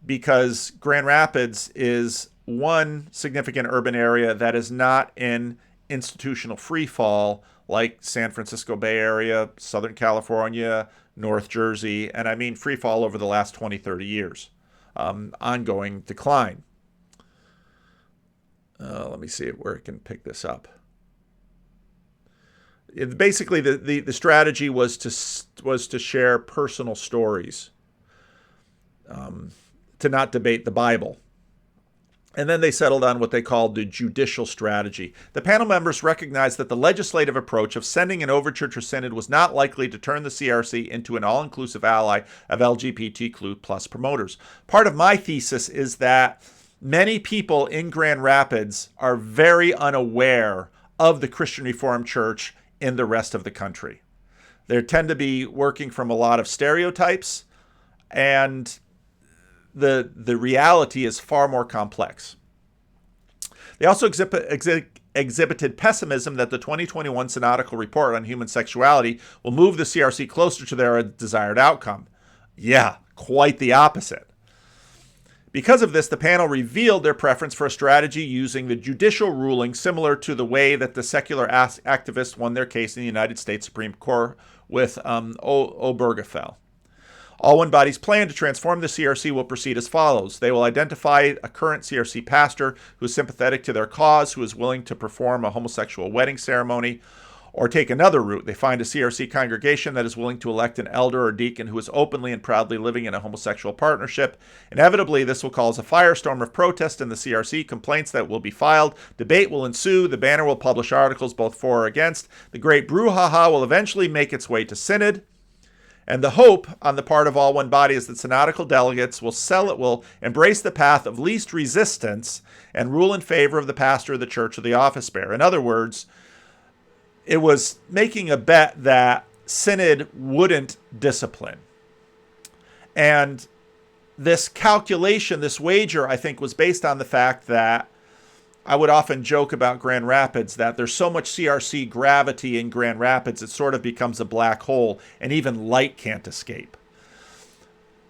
Speaker 1: because Grand Rapids is one significant urban area that is not in institutional free fall like San Francisco Bay Area, Southern California, North Jersey, and I mean free fall over the last 20, 30 years. Ongoing decline. Let me see where I can pick this up. Basically, the strategy was to share personal stories, to not debate the Bible. And then they settled on what they called the judicial strategy. The panel members recognized that the legislative approach of sending an overture to synod was not likely to turn the CRC into an all-inclusive ally of LGBTQ plus promoters. Part of my thesis is that many people in Grand Rapids are very unaware of the Christian Reformed Church in the rest of the country. They tend to be working from a lot of stereotypes, and the reality is far more complex. They also exhibited pessimism that the 2021 Synodical Report on Human Sexuality will move the CRC closer to their desired outcome. Yeah, quite the opposite. Because of this, the panel revealed their preference for a strategy using the judicial ruling similar to the way that the secular activists won their case in the United States Supreme Court with Obergefell. All One Body's plan to transform the CRC will proceed as follows. They will identify a current CRC pastor who is sympathetic to their cause, who is willing to perform a homosexual wedding ceremony, or take another route. They find a CRC congregation that is willing to elect an elder or deacon who is openly and proudly living in a homosexual partnership. Inevitably, this will cause a firestorm of protest in the CRC, complaints that will be filed, debate will ensue, the banner will publish articles both for or against. The great brouhaha will eventually make its way to synod. And the hope on the part of All One Body is that synodical delegates will embrace the path of least resistance and rule in favor of the pastor of the church or the office bearer. In other words, it was making a bet that synod wouldn't discipline. And this calculation, this wager, I think, was based on the fact that I would often joke about Grand Rapids that there's so much CRC gravity in Grand Rapids, it sort of becomes a black hole, and even light can't escape.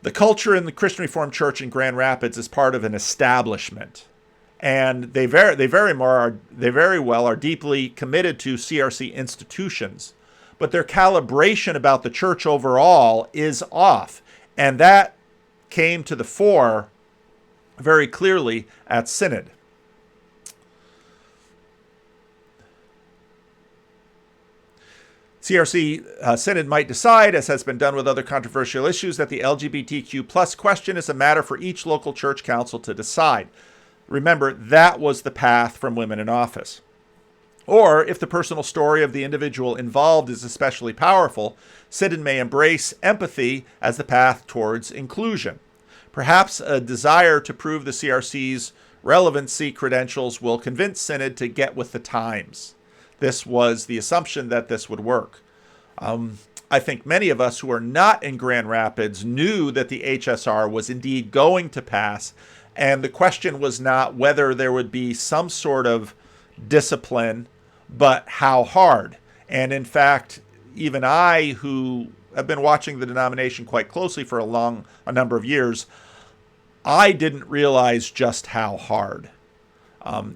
Speaker 1: The culture in the Christian Reformed Church in Grand Rapids is part of an establishment, and they very well are deeply committed to CRC institutions, but their calibration about the church overall is off, and that came to the fore very clearly at Synod. CRC Synod might decide, as has been done with other controversial issues, that the LGBTQ plus question is a matter for each local church council to decide. Remember, that was the path from women in office. Or, if the personal story of the individual involved is especially powerful, Synod may embrace empathy as the path towards inclusion. Perhaps a desire to prove the CRC's relevancy credentials will convince Synod to get with the times. This was the assumption that this would work. I think many of us who are not in Grand Rapids knew that the HSR was indeed going to pass, and the question was not whether there would be some sort of discipline, but how hard. And in fact, even I, who have been watching the denomination quite closely for a number of years, I didn't realize just how hard.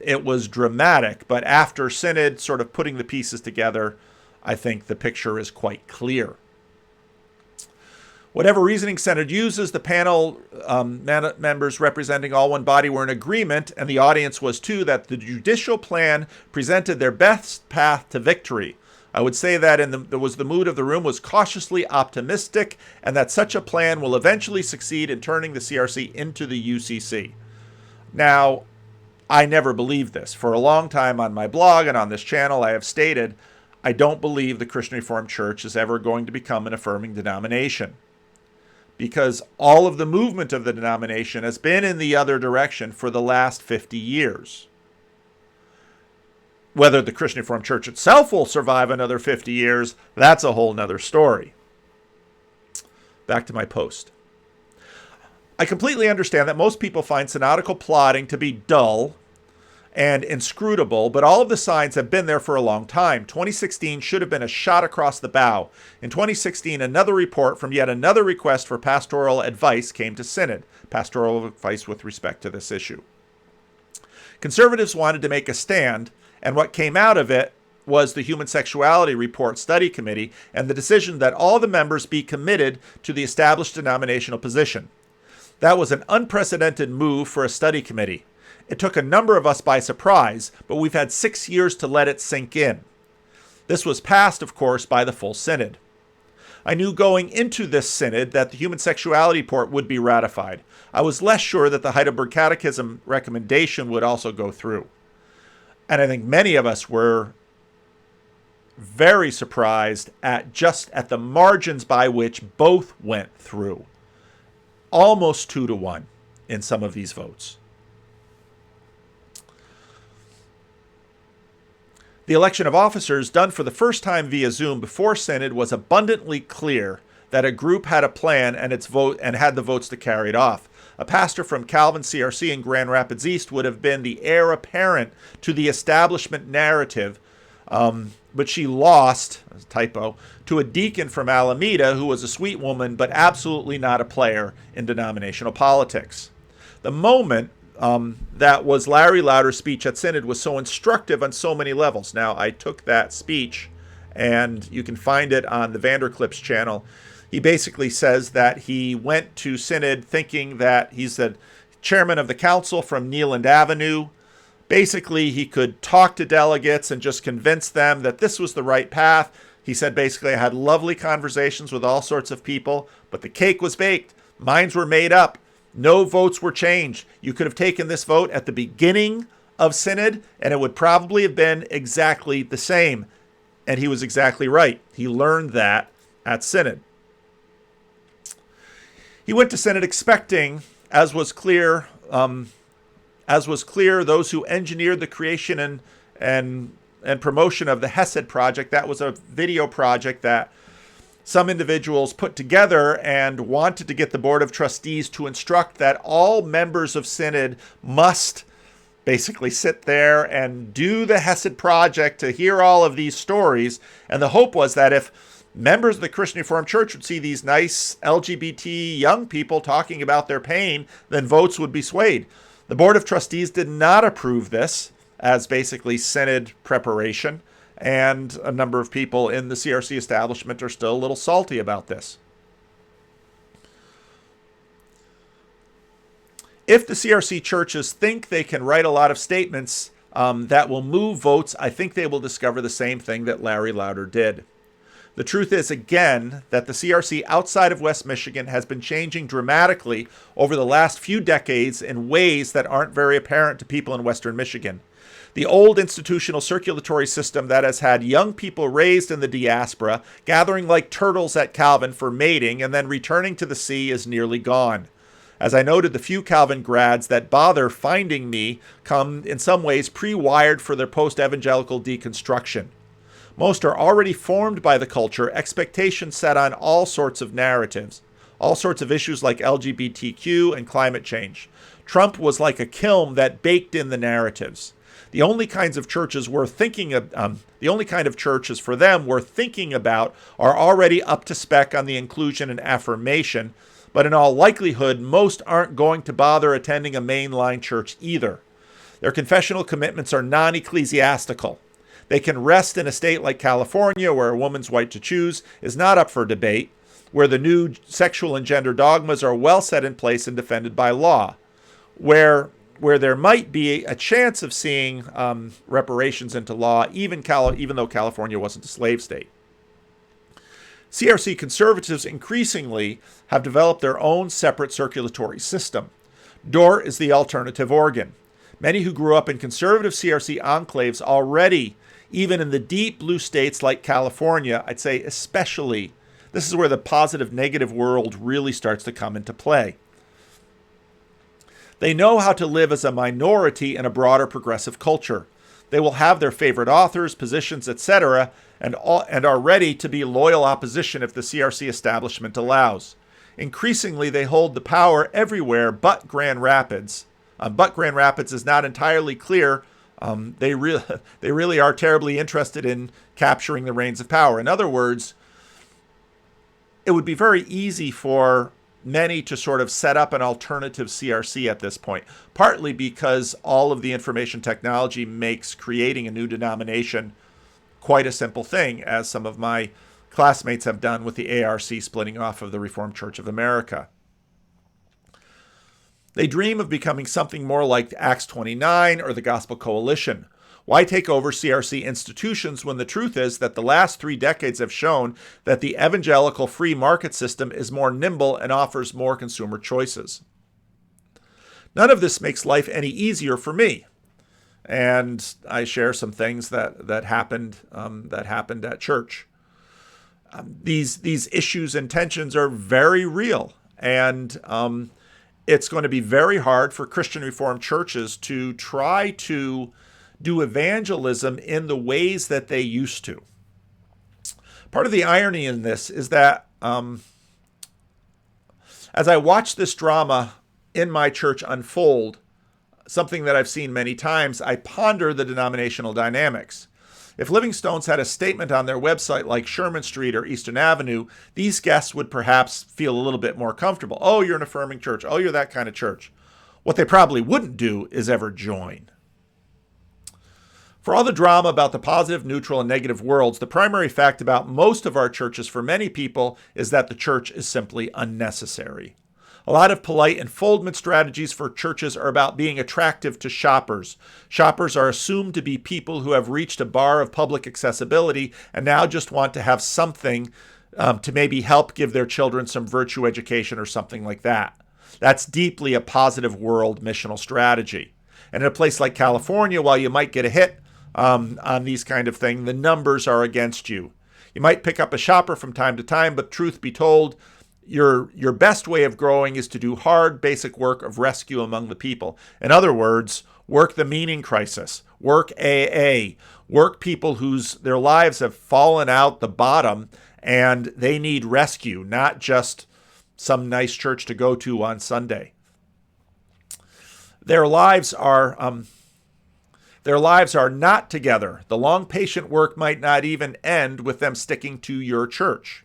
Speaker 1: It was dramatic, but after Synod sort of putting the pieces together, I think the picture is quite clear. Whatever reasoning Synod uses, the panel members representing All One Body were in agreement, and the audience was too, that the judicial plan presented their best path to victory. I would say that the mood of the room was cautiously optimistic, and that such a plan will eventually succeed in turning the CRC into the UCC. Now, I never believed this. For a long time on my blog and on this channel, I have stated, I don't believe the Christian Reformed Church is ever going to become an affirming denomination, because all of the movement of the denomination has been in the other direction for the last 50 years. Whether the Christian Reformed Church itself will survive another 50 years, that's a whole nother story. Back to my post. I completely understand that most people find synodical plotting to be dull, and inscrutable, but all of the signs have been there for a long time. 2016 should have been a shot across the bow. In 2016, another report from yet another request for pastoral advice came to Synod, pastoral advice with respect to this issue. Conservatives wanted to make a stand, and what came out of it was the Human Sexuality Report Study Committee and the decision that all the members be committed to the established denominational position. That was an unprecedented move for a study committee. It took a number of us by surprise, but we've had 6 years to let it sink in. This was passed, of course, by the full synod. I knew going into this synod that the Human Sexuality Report would be ratified. I was less sure that the Heidelberg Catechism recommendation would also go through. And I think many of us were very surprised at the margins by which both went through. Almost 2-1 in some of these votes. The election of officers, done for the first time via Zoom before Synod, was abundantly clear that a group had a plan and had the votes to carry it off. A pastor from Calvin CRC in Grand Rapids East would have been the heir apparent to the establishment narrative, but she lost, a typo, to a deacon from Alameda who was a sweet woman but absolutely not a player in denominational politics. The moment that was Larry Lauder's speech at Synod was so instructive on so many levels. Now, I took that speech, and you can find it on the Vanderclips channel. He basically says that he went to Synod thinking that he's the chairman of the council from Neeland Avenue. Basically, he could talk to delegates and just convince them that this was the right path. He said, basically, I had lovely conversations with all sorts of people, but the cake was baked. Minds were made up. No votes were changed. You could have taken this vote at the beginning of Synod, and it would probably have been exactly the same. And he was exactly right. He learned that at Synod. He went to Synod expecting, as was clear, those who engineered the creation and promotion of the Hesed project. That was a video project that some individuals put together and wanted to get the Board of Trustees to instruct that all members of Synod must basically sit there and do the Hesed project to hear all of these stories. And the hope was that if members of the Christian Reformed Church would see these nice LGBT young people talking about their pain, then votes would be swayed. The Board of Trustees did not approve this as basically Synod preparation, and a number of people in the CRC establishment are still a little salty about this. If the CRC churches think they can write a lot of statements that will move votes, I think they will discover the same thing that Larry Lauder did. The truth is, again, that the CRC outside of West Michigan has been changing dramatically over the last few decades in ways that aren't very apparent to people in Western Michigan. The old institutional circulatory system that has had young people raised in the diaspora, gathering like turtles at Calvin for mating and then returning to the sea, is nearly gone. As I noted, the few Calvin grads that bother finding me come in some ways pre-wired for their post-evangelical deconstruction. Most are already formed by the culture, expectations set on all sorts of narratives, all sorts of issues like LGBTQ and climate change. Trump was like a kiln that baked in the narratives. The only kinds of churches worth thinking of, the only kind of churches for them worth thinking about are already up to spec on the inclusion and affirmation, but in all likelihood, most aren't going to bother attending a mainline church either. Their confessional commitments are non-ecclesiastical. They can rest in a state like California, where a woman's right to choose is not up for debate, where the new sexual and gender dogmas are well set in place and defended by law, where there might be a chance of seeing reparations into law, even though California wasn't a slave state. CRC conservatives increasingly have developed their own separate circulatory system. DOOR is the alternative organ. Many who grew up in conservative CRC enclaves already, even in the deep blue states like California, I'd say especially, this is where the positive-negative world really starts to come into play. They know how to live as a minority in a broader progressive culture. They will have their favorite authors, positions, etc., and are ready to be loyal opposition if the CRC establishment allows. Increasingly, they hold the power everywhere but Grand Rapids. But Grand Rapids is not entirely clear They really are terribly interested in capturing the reins of power. In other words, it would be very easy for many to sort of set up an alternative CRC at this point, partly because all of the information technology makes creating a new denomination quite a simple thing, as some of my classmates have done with the ARC splitting off of the Reformed Church of America. They dream of becoming something more like Acts 29 or the Gospel Coalition. Why take over CRC institutions when the truth is that the last 3 decades have shown that the evangelical free market system is more nimble and offers more consumer choices? None of this makes life any easier for me. And I share some things that happened at church. These issues and tensions are very real, and it's going to be very hard for Christian Reformed churches to try to do evangelism in the ways that they used to. Part of the irony in this is that as I watch this drama in my church unfold, something that I've seen many times, I ponder the denominational dynamics. If Living Stones had a statement on their website like Sherman Street or Eastern Avenue, these guests would perhaps feel a little bit more comfortable. Oh, you're an affirming church. Oh, you're that kind of church. What they probably wouldn't do is ever join. For all the drama about the positive, neutral, and negative worlds, the primary fact about most of our churches for many people is that the church is simply unnecessary. A lot of polite enfoldment strategies for churches are about being attractive to shoppers. Shoppers are assumed to be people who have reached a bar of public accessibility and now just want to have something to maybe help give their children some virtue education or something like that. That's deeply a positive world missional strategy. And in a place like California, while you might get a hit on these kind of things, the numbers are against you. You might pick up a shopper from time to time, but truth be told, your best way of growing is to do hard, basic work of rescue among the people. In other words, work the meaning crisis, work AA, work people their lives have fallen out the bottom and they need rescue, not just some nice church to go to on Sunday. Their lives are not together. The long, patient work might not even end with them sticking to your church.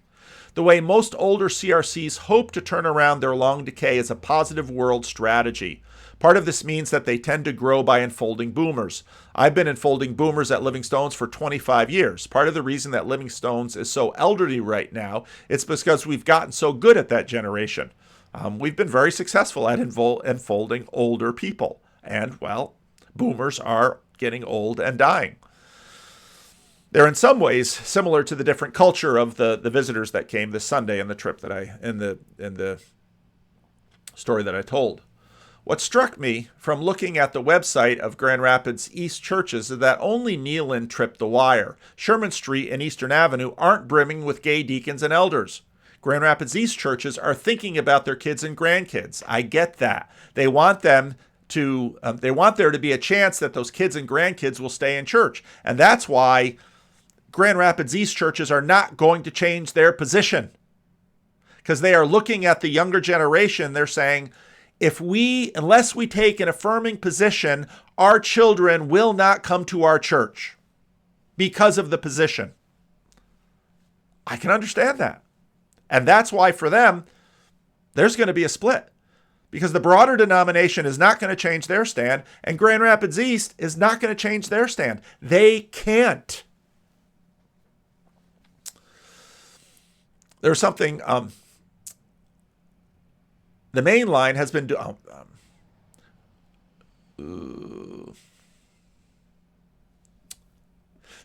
Speaker 1: The way most older CRCs hope to turn around their long decay is a positive world strategy. Part of this means that they tend to grow by enfolding boomers. I've been enfolding boomers at Living Stones for 25 years. Part of the reason that Living Stones is so elderly right now, it's because we've gotten so good at that generation. We've been very successful at enfolding older people. And, well, boomers are getting old and dying. They're in some ways similar to the different culture of the visitors that came this Sunday in the trip in the story that I told. What struck me from looking at the website of Grand Rapids East churches is that only Neyland tripped the wire. Sherman Street and Eastern Avenue aren't brimming with gay deacons and elders. Grand Rapids East churches are thinking about their kids and grandkids. I get that. They want there to be a chance that those kids and grandkids will stay in church. And that's why Grand Rapids East churches are not going to change their position. Because they are looking at the younger generation, they're saying, unless we take an affirming position, our children will not come to our church because of the position. I can understand that. And that's why for them, there's going to be a split. Because the broader denomination is not going to change their stand, and Grand Rapids East is not going to change their stand. They can't. There's something, the main line has been doing,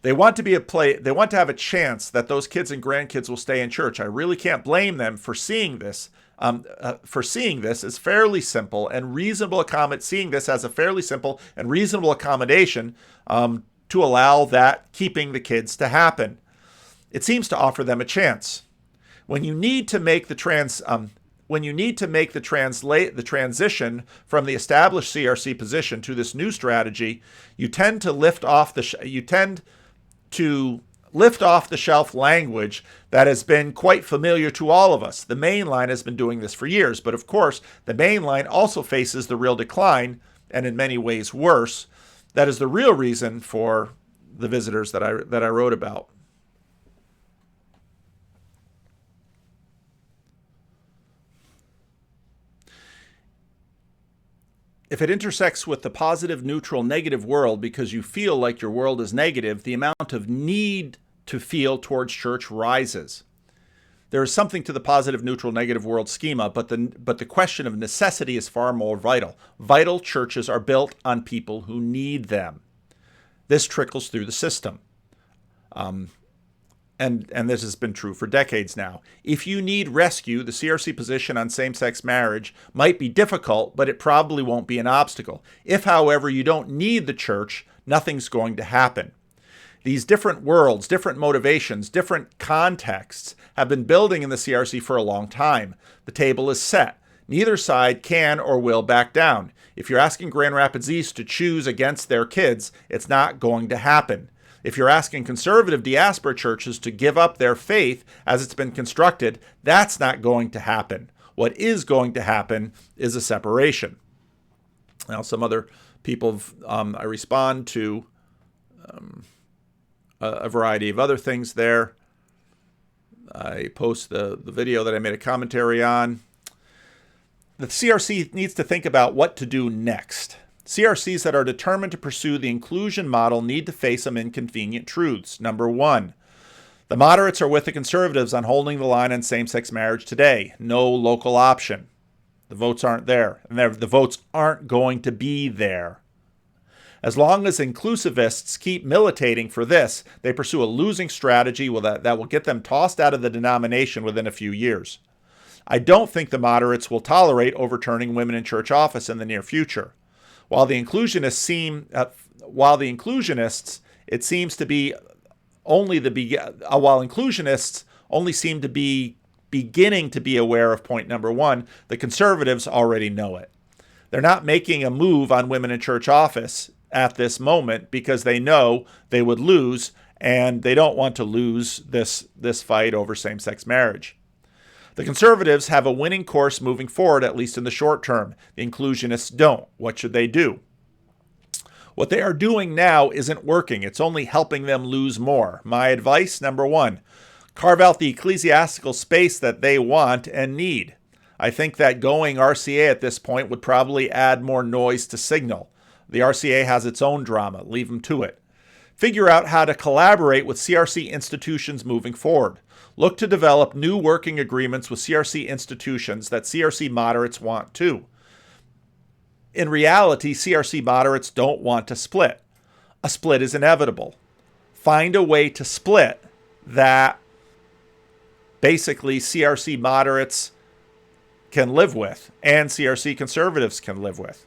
Speaker 1: they want to have a chance that those kids and grandkids will stay in church. I really can't blame them for seeing this. As fairly simple and reasonable seeing this as a fairly simple and reasonable accommodation to allow that keeping the kids to happen. It seems to offer them a chance. When you need to make the transition from the established CRC position to this new strategy, you tend to lift off the shelf language that has been quite familiar to all of us. The main line has been doing this for years, but of course, the main line also faces the real decline, and in many ways worse, That is the real reason for the visitors that I wrote about. If it intersects with the positive, neutral, negative world because you feel like your world is negative, the amount of need to feel towards church rises. There is something to the positive, neutral, negative world schema, but the question of necessity is far more vital. Vital churches are built on people who need them. This trickles through the system. And this has been true for decades now. If you need rescue, the CRC position on same-sex marriage might be difficult, but it probably won't be an obstacle. If, however, you don't need the church, nothing's going to happen. These different worlds, different motivations, different contexts have been building in the CRC for a long time. The table is set. Neither side can or will back down. If you're asking Grand Rapids East to choose against their kids, it's not going to happen. If you're asking conservative diaspora churches to give up their faith as it's been constructed, that's not going to happen. What is going to happen is a separation. Now, some other people, I respond to a variety of other things there. I post the video that I made a commentary on. The CRC needs to think about what to do next. CRCs that are determined to pursue the inclusion model need to face some inconvenient truths. Number one, the moderates are with the conservatives on holding the line on same-sex marriage today. No local option. The votes aren't there, and the votes aren't going to be there. As long as inclusivists keep militating for this, they pursue a losing strategy that will get them tossed out of the denomination within a few years. I don't think the moderates will tolerate overturning women in church office in the near future. While the inclusionists, it seems to be only while inclusionists only seem to be beginning to be aware of point number one, the conservatives already know it. They're not making a move on women in church office at this moment because they know they would lose, and they don't want to lose this fight over same-sex marriage. The conservatives have a winning course moving forward, at least in the short term. The inclusionists don't. What should they do? What they are doing now isn't working. It's only helping them lose more. My advice, number one, carve out the ecclesiastical space that they want and need. I think that going RCA at this point would probably add more noise to signal. The RCA has its own drama. Leave them to it. Figure out how to collaborate with CRC institutions moving forward. Look to develop new working agreements with CRC institutions that CRC moderates want too. In reality, CRC moderates don't want to split. A split is inevitable. Find a way to split that basically CRC moderates can live with and CRC conservatives can live with.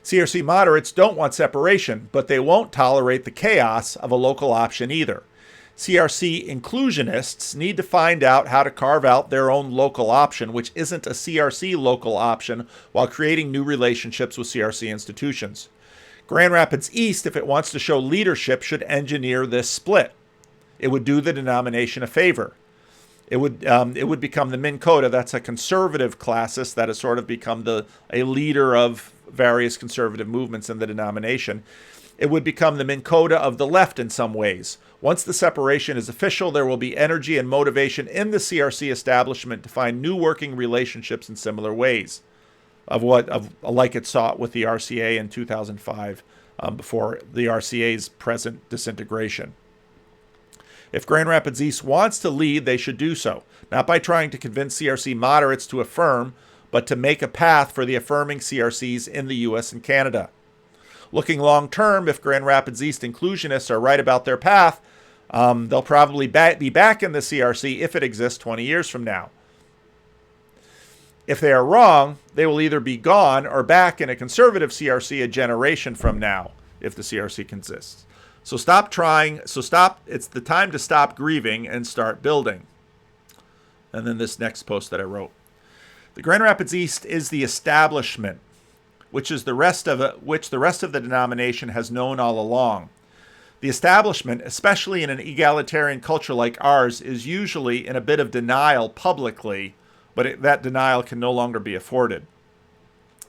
Speaker 1: CRC moderates don't want separation, but they won't tolerate the chaos of a local option either. CRC inclusionists need to find out how to carve out their own local option, which isn't a CRC local option, while creating new relationships with CRC institutions. Grand Rapids East, if it wants to show leadership, should engineer this split. It would do the denomination a favor. It would become the Minn Kota. That's a conservative classis that has sort of become a leader of various conservative movements in the denomination. It would become the Minn Kota of the left in some ways. Once the separation is official, there will be energy and motivation in the CRC establishment to find new working relationships in similar ways, like it sought with the RCA in 2005, before the RCA's present disintegration. If Grand Rapids East wants to lead, they should do so, not by trying to convince CRC moderates to affirm, but to make a path for the affirming CRCs in the U.S. and Canada. Looking long term, if Grand Rapids East inclusionists are right about their path, they'll probably be back in the CRC if it exists 20 years from now. If they are wrong, they will either be gone or back in a conservative CRC a generation from now, if the CRC consists. So stop trying. It's the time to stop grieving and start building. And then this next post that I wrote. The Grand Rapids East is the establishment, which the rest of the denomination has known all along. The establishment, especially in an egalitarian culture like ours, is usually in a bit of denial publicly, but that denial can no longer be afforded.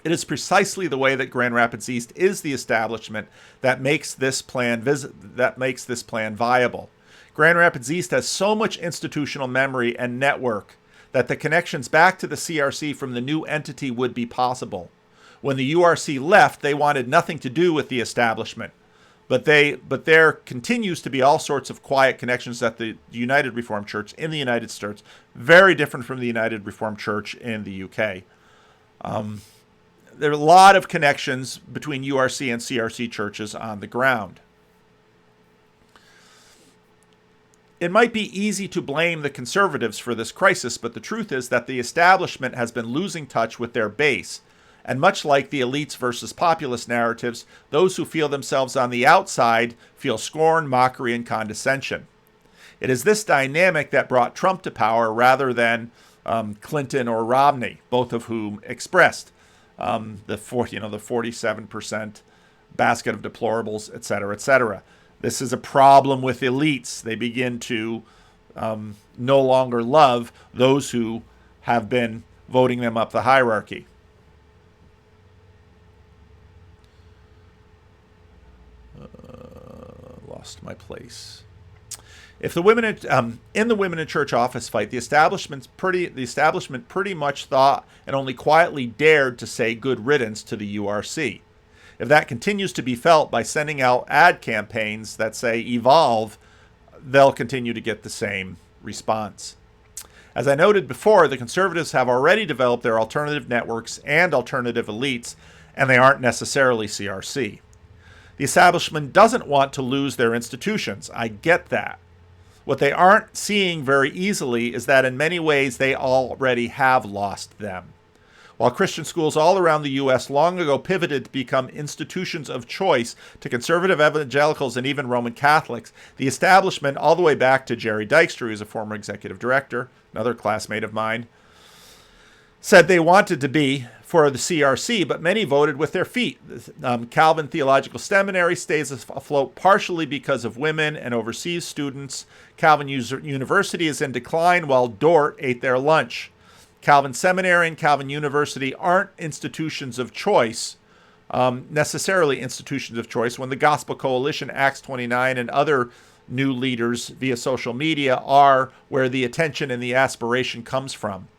Speaker 1: It is precisely the way that Grand Rapids East is the establishment that makes this plan viable. Grand Rapids East has so much institutional memory and network that the connections back to the CRC from the new entity would be possible. When the URC left, they wanted nothing to do with the establishment. But there continues to be all sorts of quiet connections at the United Reformed Church in the United States, very different from the United Reformed Church in the UK. There are a lot of connections between URC and CRC churches on the ground. It might be easy to blame the conservatives for this crisis, but the truth is that the establishment has been losing touch with their base. And much like the elites versus populist narratives, those who feel themselves on the outside feel scorn, mockery, and condescension. It is this dynamic that brought Trump to power rather than Clinton or Romney, both of whom expressed the 47% basket of deplorables, et cetera, et cetera. This is a problem with elites. They begin to no longer love those who have been voting them up the hierarchy. Lost my place. If the women in the Women in Church office fight, the establishment pretty much thought and only quietly dared to say good riddance to the URC. If that continues to be felt by sending out ad campaigns that say evolve, they'll continue to get the same response. As I noted before, the conservatives have already developed their alternative networks and alternative elites, and they aren't necessarily CRC. The establishment doesn't want to lose their institutions. I get that. What they aren't seeing very easily is that in many ways they already have lost them. While Christian schools all around the U.S. long ago pivoted to become institutions of choice to conservative evangelicals and even Roman Catholics, the establishment, all the way back to Jerry Dykstra, who's a former executive director, another classmate of mine, said they wanted to be for the CRC, but many voted with their feet. Calvin Theological Seminary stays afloat partially because of women and overseas students. Calvin University is in decline while Dort ate their lunch. Calvin Seminary and Calvin University aren't institutions of choice, necessarily institutions of choice, when the Gospel Coalition, Acts 29, and other new leaders via social media are where the attention and the aspiration comes from.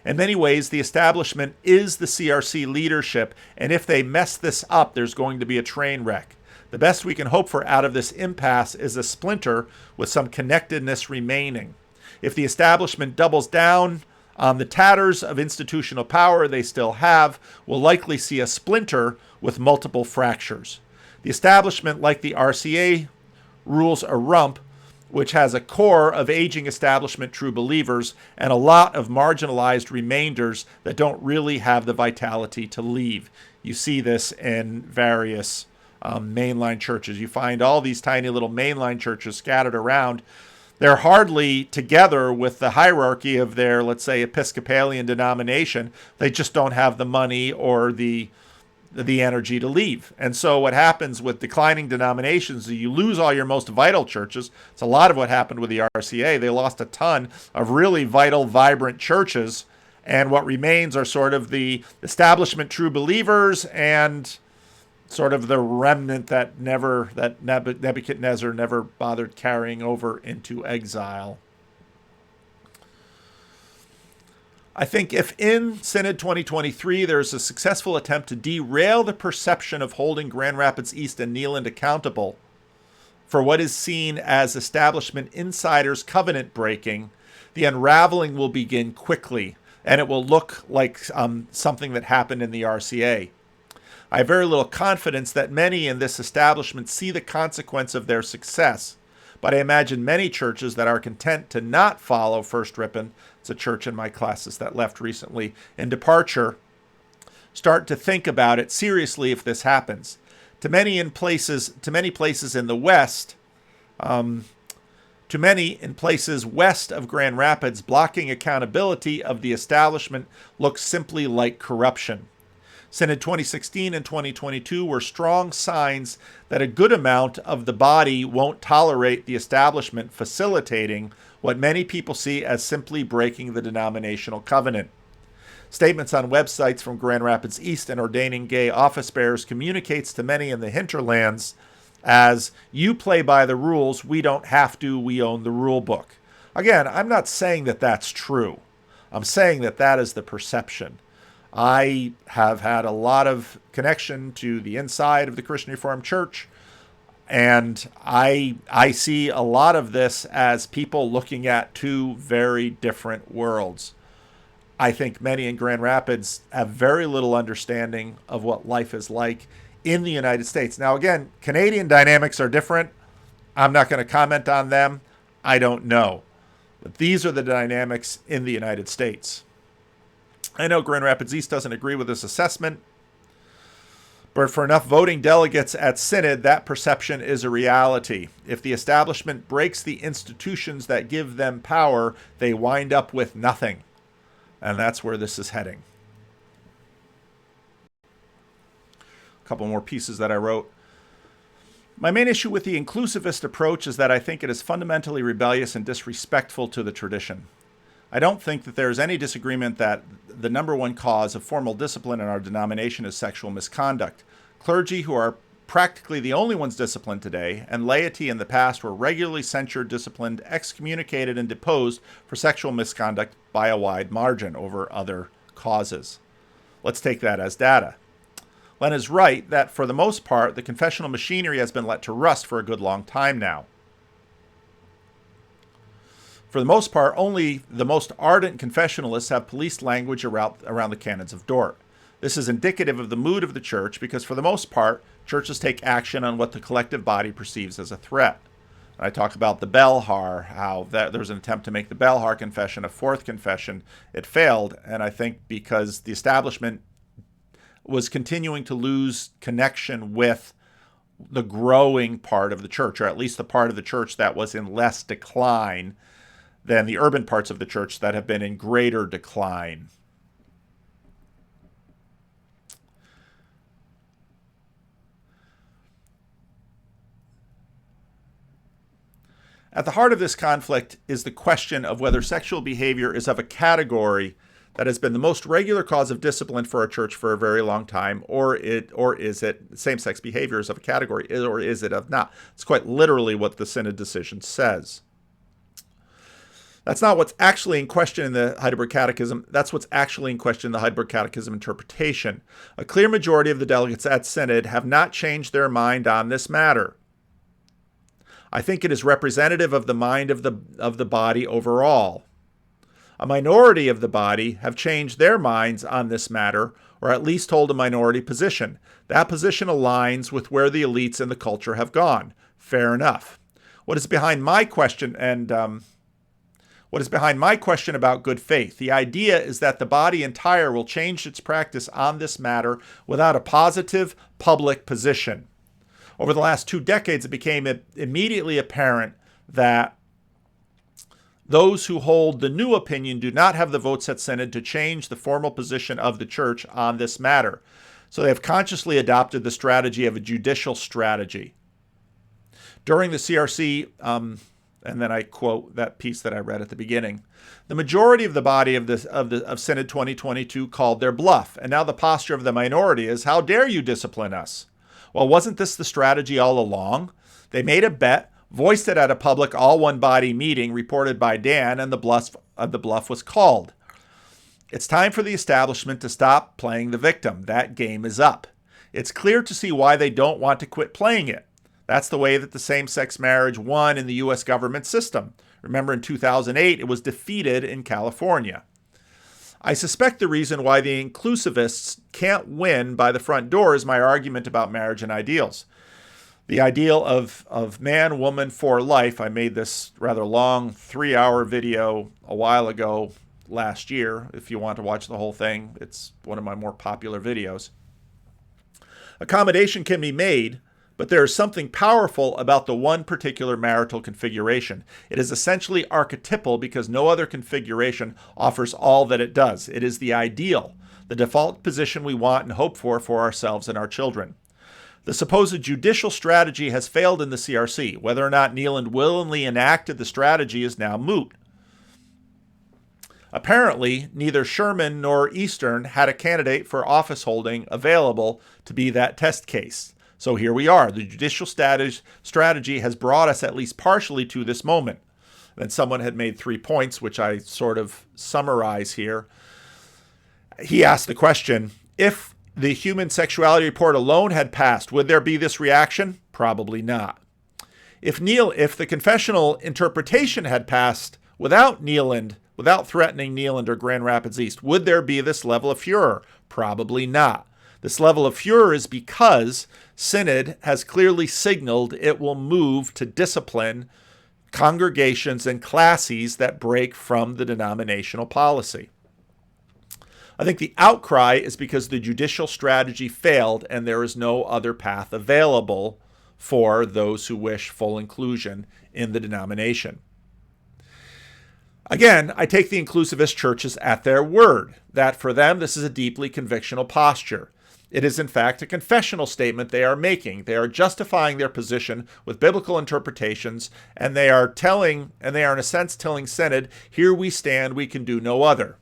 Speaker 1: In many ways, the establishment is the CRC leadership, and if they mess this up, there's going to be a train wreck. The best we can hope for out of this impasse is a splinter with some connectedness remaining. If the establishment doubles down on the tatters of institutional power they still have, we'll likely see a splinter with multiple fractures. The establishment, like the RCA, rules a rump, which has a core of aging establishment true believers and a lot of marginalized remainders that don't really have the vitality to leave. You see this in various mainline churches. You find all these tiny little mainline churches scattered around. They're hardly together with the hierarchy of their, let's say, Episcopalian denomination. They just don't have the money or the energy to leave. And so what happens with declining denominations is you lose all your most vital churches. It's a lot of what happened with the RCA. They lost a ton of really vital, vibrant churches. And what remains are sort of the establishment true believers and sort of the remnant that Nebuchadnezzar never bothered carrying over into exile. I think if in Synod 2023 there's a successful attempt to derail the perception of holding Grand Rapids East and Neyland accountable for what is seen as establishment insiders covenant breaking, the unraveling will begin quickly, and it will look like something that happened in the RCA. I have very little confidence that many in this establishment see the consequence of their success, but I imagine many churches that are content to not follow First Ripon, it's a church in my classes that left recently, in departure, start to think about it seriously if this happens. To many places in the West, west of Grand Rapids, blocking accountability of the establishment looks simply like corruption. Synod 2016 and 2022 were strong signs that a good amount of the body won't tolerate the establishment facilitating what many people see as simply breaking the denominational covenant. Statements on websites from Grand Rapids East and ordaining gay office bearers communicates to many in the hinterlands as, you play by the rules, we don't have to, we own the rule book. Again, I'm not saying that that's true. I'm saying that that is the perception. I have had a lot of connection to the inside of the Christian Reformed Church, and I see a lot of this as people looking at two very different worlds. I think many in Grand Rapids have very little understanding of what life is like in the United States. Now, again, Canadian dynamics are different. I'm not going to comment on them. I don't know. But these are the dynamics in the United States. I know Grand Rapids East doesn't agree with this assessment, but for enough voting delegates at Synod, that perception is a reality. If the establishment breaks the institutions that give them power, they wind up with nothing. And that's where this is heading. A couple more pieces that I wrote. My main issue with the inclusivist approach is that I think it is fundamentally rebellious and disrespectful to the tradition. I don't think that there is any disagreement that the number one cause of formal discipline in our denomination is sexual misconduct. Clergy, who are practically the only ones disciplined today, and laity in the past were regularly censured, disciplined, excommunicated, and deposed for sexual misconduct by a wide margin over other causes. Let's take that as data. Len is right that, for the most part, the confessional machinery has been let to rust for a good long time now. For the most part, only the most ardent confessionalists have policed language around the canons of Dort. This is indicative of the mood of the church because, for the most part, churches take action on what the collective body perceives as a threat. I talk about the Belhar, how there was an attempt to make the Belhar confession a fourth confession. It failed, and I think because the establishment was continuing to lose connection with the growing part of the church, or at least the part of the church that was in less decline than the urban parts of the church that have been in greater decline. At the heart of this conflict is the question of whether sexual behavior is of a category that has been the most regular cause of discipline for our church for a very long time, or is it same-sex behavior is of a category, or is it of not? It's quite literally what the Synod decision says. That's not what's actually in question in the Heidelberg Catechism. That's what's actually in question in the Heidelberg Catechism interpretation. A clear majority of the delegates at Synod have not changed their mind on this matter. I think it is representative of the mind of the body overall. A minority of the body have changed their minds on this matter, or at least hold a minority position. That position aligns with where the elites in the culture have gone. Fair enough. What is behind my question about good faith? The idea is that the body entire will change its practice on this matter without a positive public position. Over the last 2 decades, it became immediately apparent that those who hold the new opinion do not have the votes at Synod to change the formal position of the church on this matter. So they have consciously adopted the strategy of a judicial strategy. During the CRC, and then I quote that piece that I read at the beginning, the majority of the body of Synod 2022 called their bluff, and now the posture of the minority is, how dare you discipline us? Well, wasn't this the strategy all along? They made a bet, voiced it at a public all-one-body meeting reported by Dan, and the bluff was called. It's time for the establishment to stop playing the victim. That game is up. It's clear to see why they don't want to quit playing it. That's the way that the same-sex marriage won in the U.S. government system. Remember, in 2008, it was defeated in California. I suspect the reason why the inclusivists can't win by the front door is my argument about marriage and ideals. The ideal of man, woman for life. I made this rather long 3-hour video a while ago last year. If you want to watch the whole thing, it's one of my more popular videos. Accommodation can be made, but there is something powerful about the one particular marital configuration. It is essentially archetypal because no other configuration offers all that it does. It is the ideal, the default position we want and hope for ourselves and our children. The supposed judicial strategy has failed in the CRC. Whether or not Neeland willingly enacted the strategy is now moot. Apparently, neither Sherman nor Eastern had a candidate for office holding available to be that test case. So here we are. The judicial strategy has brought us at least partially to this moment. Then someone had made 3 points, which I sort of summarize here. He asked the question, if the human sexuality report alone had passed, would there be this reaction? Probably not. If the confessional interpretation had passed without threatening Neeland or Grand Rapids East, would there be this level of furor? Probably not. This level of furor is because Synod has clearly signaled it will move to discipline congregations and classes that break from the denominational policy. I think the outcry is because the judicial strategy failed and there is no other path available for those who wish full inclusion in the denomination. Again, I take the inclusivist churches at their word, that for them this is a deeply convictional posture. It is in fact a confessional statement they are making. They are justifying their position with biblical interpretations, and they are in a sense telling Synod, here we stand, we can do no other.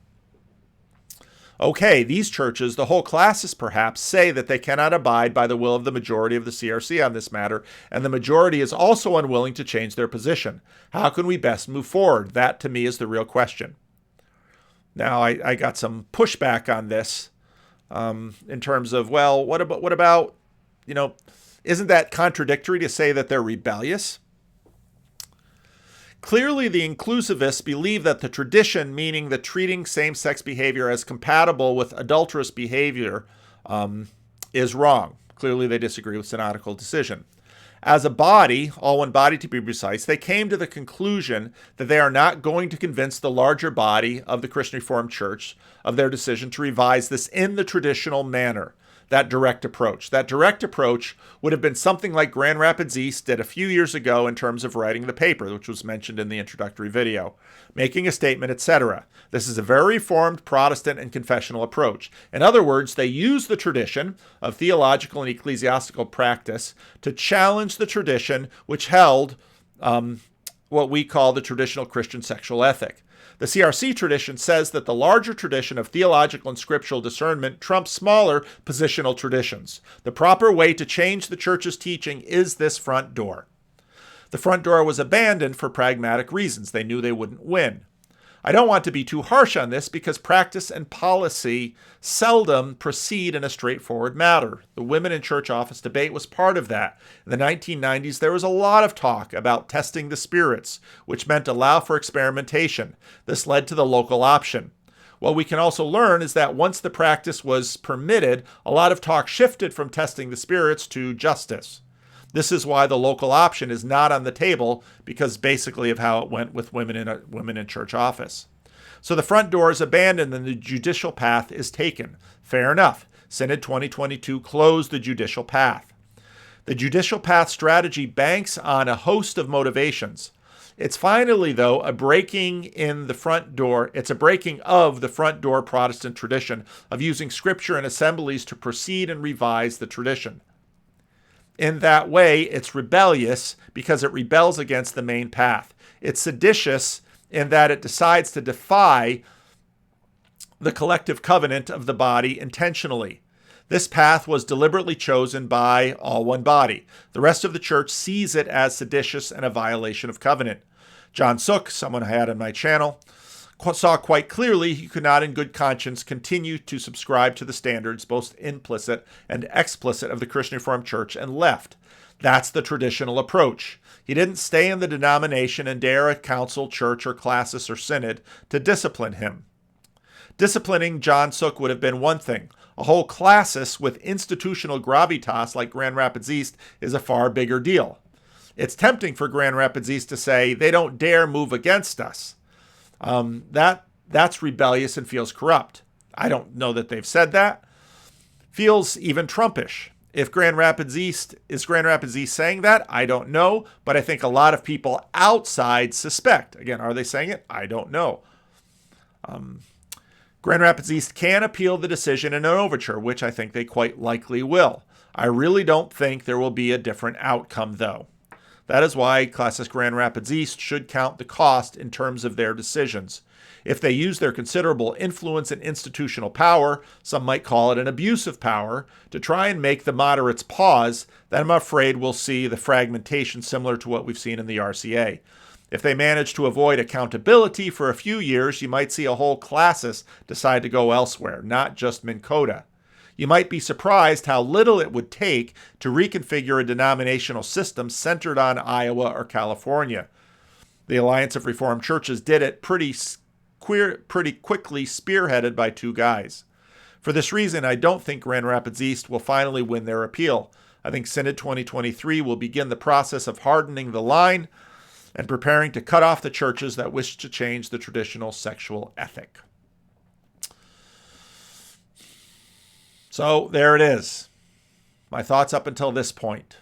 Speaker 1: Okay, these churches, the whole classes perhaps, say that they cannot abide by the will of the majority of the CRC on this matter, and the majority is also unwilling to change their position. How can we best move forward? That, to me, is the real question. Now, I got some pushback on this in terms of, well, what about, isn't that contradictory to say that they're rebellious? Clearly, the inclusivists believe that the tradition, meaning the treating same-sex behavior as compatible with adulterous behavior, is wrong. Clearly, they disagree with synodical decision. As a body, all one body to be precise, they came to the conclusion that they are not going to convince the larger body of the Christian Reformed Church of their decision to revise this in the traditional manner. That direct approach. That direct approach would have been something like Grand Rapids East did a few years ago in terms of writing the paper, which was mentioned in the introductory video, making a statement, etc. This is a very Reformed Protestant and confessional approach. In other words, they use the tradition of theological and ecclesiastical practice to challenge the tradition which held what we call the traditional Christian sexual ethic. The CRC tradition says that the larger tradition of theological and scriptural discernment trumps smaller positional traditions. The proper way to change the church's teaching is this front door. The front door was abandoned for pragmatic reasons. They knew they wouldn't win. I don't want to be too harsh on this because practice and policy seldom proceed in a straightforward manner. The women in church office debate was part of that. In the 1990s, there was a lot of talk about testing the spirits, which meant allow for experimentation. This led to the local option. What we can also learn is that once the practice was permitted, a lot of talk shifted from testing the spirits to justice. This is why the local option is not on the table, because basically of how it went with women in church office. So the front door is abandoned and the judicial path is taken. Fair enough. Synod 2022 closed the judicial path. The judicial path strategy banks on a host of motivations. It's finally, though, a breaking of the front door Protestant tradition of using scripture and assemblies to proceed and revise the tradition. In that way, it's rebellious because it rebels against the main path. It's seditious in that it decides to defy the collective covenant of the body intentionally. This path was deliberately chosen by all one body. The rest of the church sees it as seditious and a violation of covenant. John Sook, someone I had on my channel, saw quite clearly he could not in good conscience continue to subscribe to the standards, both implicit and explicit, of the Christian Reformed Church, and left. That's the traditional approach. He didn't stay in the denomination and dare a council, church, or classis or synod to discipline him. Disciplining John Sook would have been one thing. A whole classis with institutional gravitas like Grand Rapids East is a far bigger deal. It's tempting for Grand Rapids East to say they don't dare move against us. That's rebellious and feels corrupt. I don't know that they've said that. Feels even Trumpish. Is Grand Rapids East saying that? I don't know, but I think a lot of people outside suspect. Again, are they saying it? I don't know. Grand Rapids East can appeal the decision in an overture, which I think they quite likely will. I really don't think there will be a different outcome, though. That is why Classic Grand Rapids East should count the cost in terms of their decisions. If they use their considerable influence and institutional power, some might call it an abuse of power, to try and make the moderates pause, then I'm afraid we'll see the fragmentation similar to what we've seen in the RCA. If they manage to avoid accountability for a few years, you might see a whole classis decide to go elsewhere, not just Minn Kota. You might be surprised how little it would take to reconfigure a denominational system centered on Iowa or California. The Alliance of Reformed Churches did it pretty quickly, spearheaded by two guys. For this reason, I don't think Grand Rapids East will finally win their appeal. I think Synod 2023 will begin the process of hardening the line and preparing to cut off the churches that wish to change the traditional sexual ethic. So there it is. My thoughts up until this point.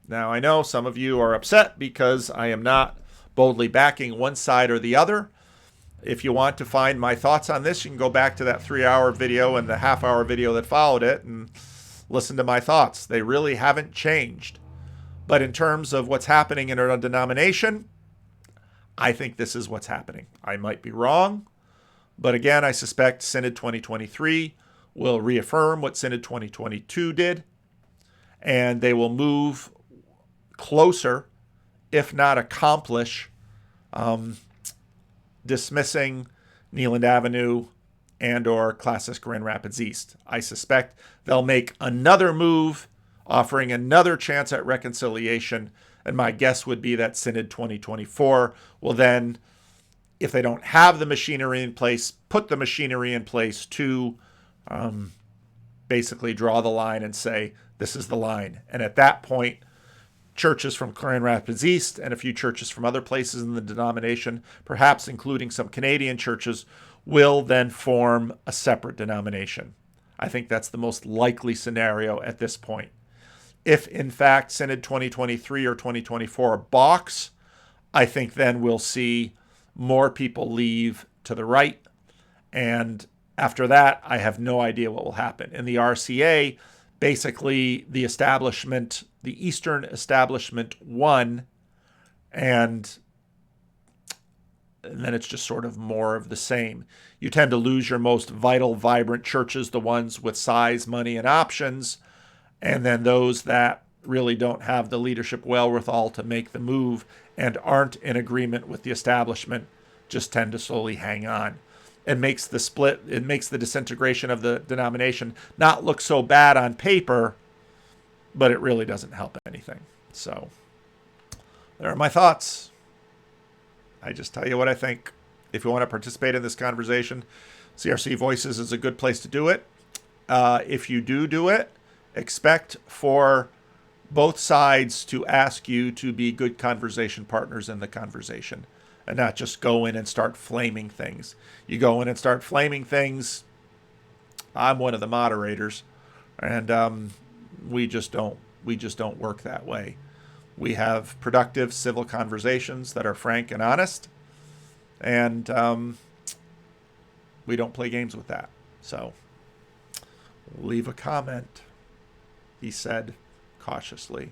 Speaker 1: Now, I know some of you are upset because I am not boldly backing one side or the other. If you want to find my thoughts on this, you can go back to that 3-hour video and the half-hour video that followed it and listen to my thoughts. They really haven't changed. But in terms of what's happening in our denomination, I think this is what's happening. I might be wrong, but again, I suspect Synod 2023 will reaffirm what Synod 2022 did, and they will move closer, if not accomplish, dismissing Neeland Avenue and or Classic Grand Rapids East. I suspect they'll make another move, offering another chance at reconciliation, and my guess would be that Synod 2024 will then, if they don't have the machinery in place, put the machinery in place to basically draw the line and say, this is the line. And at that point, churches from Grand Rapids East and a few churches from other places in the denomination, perhaps including some Canadian churches, will then form a separate denomination. I think that's the most likely scenario at this point. If, in fact, Synod 2023 or 2024 balks, I think then we'll see more people leave to the right. And after that, I have no idea what will happen. In the RCA, basically the establishment, the Eastern establishment won, and then it's just sort of more of the same. You tend to lose your most vital, vibrant churches, the ones with size, money, and options, and then those that really don't have the leadership wherewithal to make the move and aren't in agreement with the establishment just tend to slowly hang on. It makes the split, it makes the disintegration of the denomination not look so bad on paper, but it really doesn't help anything. So there are my thoughts. I just tell you what I think. If you want to participate in this conversation, CRC Voices is a good place to do it. If you do it, expect for both sides to ask you to be good conversation partners in the conversation and not just go in and start flaming things. You go in and start flaming things, I'm one of the moderators, and we just don't work that way. We have productive civil conversations that are frank and honest, and we don't play games with that. So leave a comment, he said cautiously.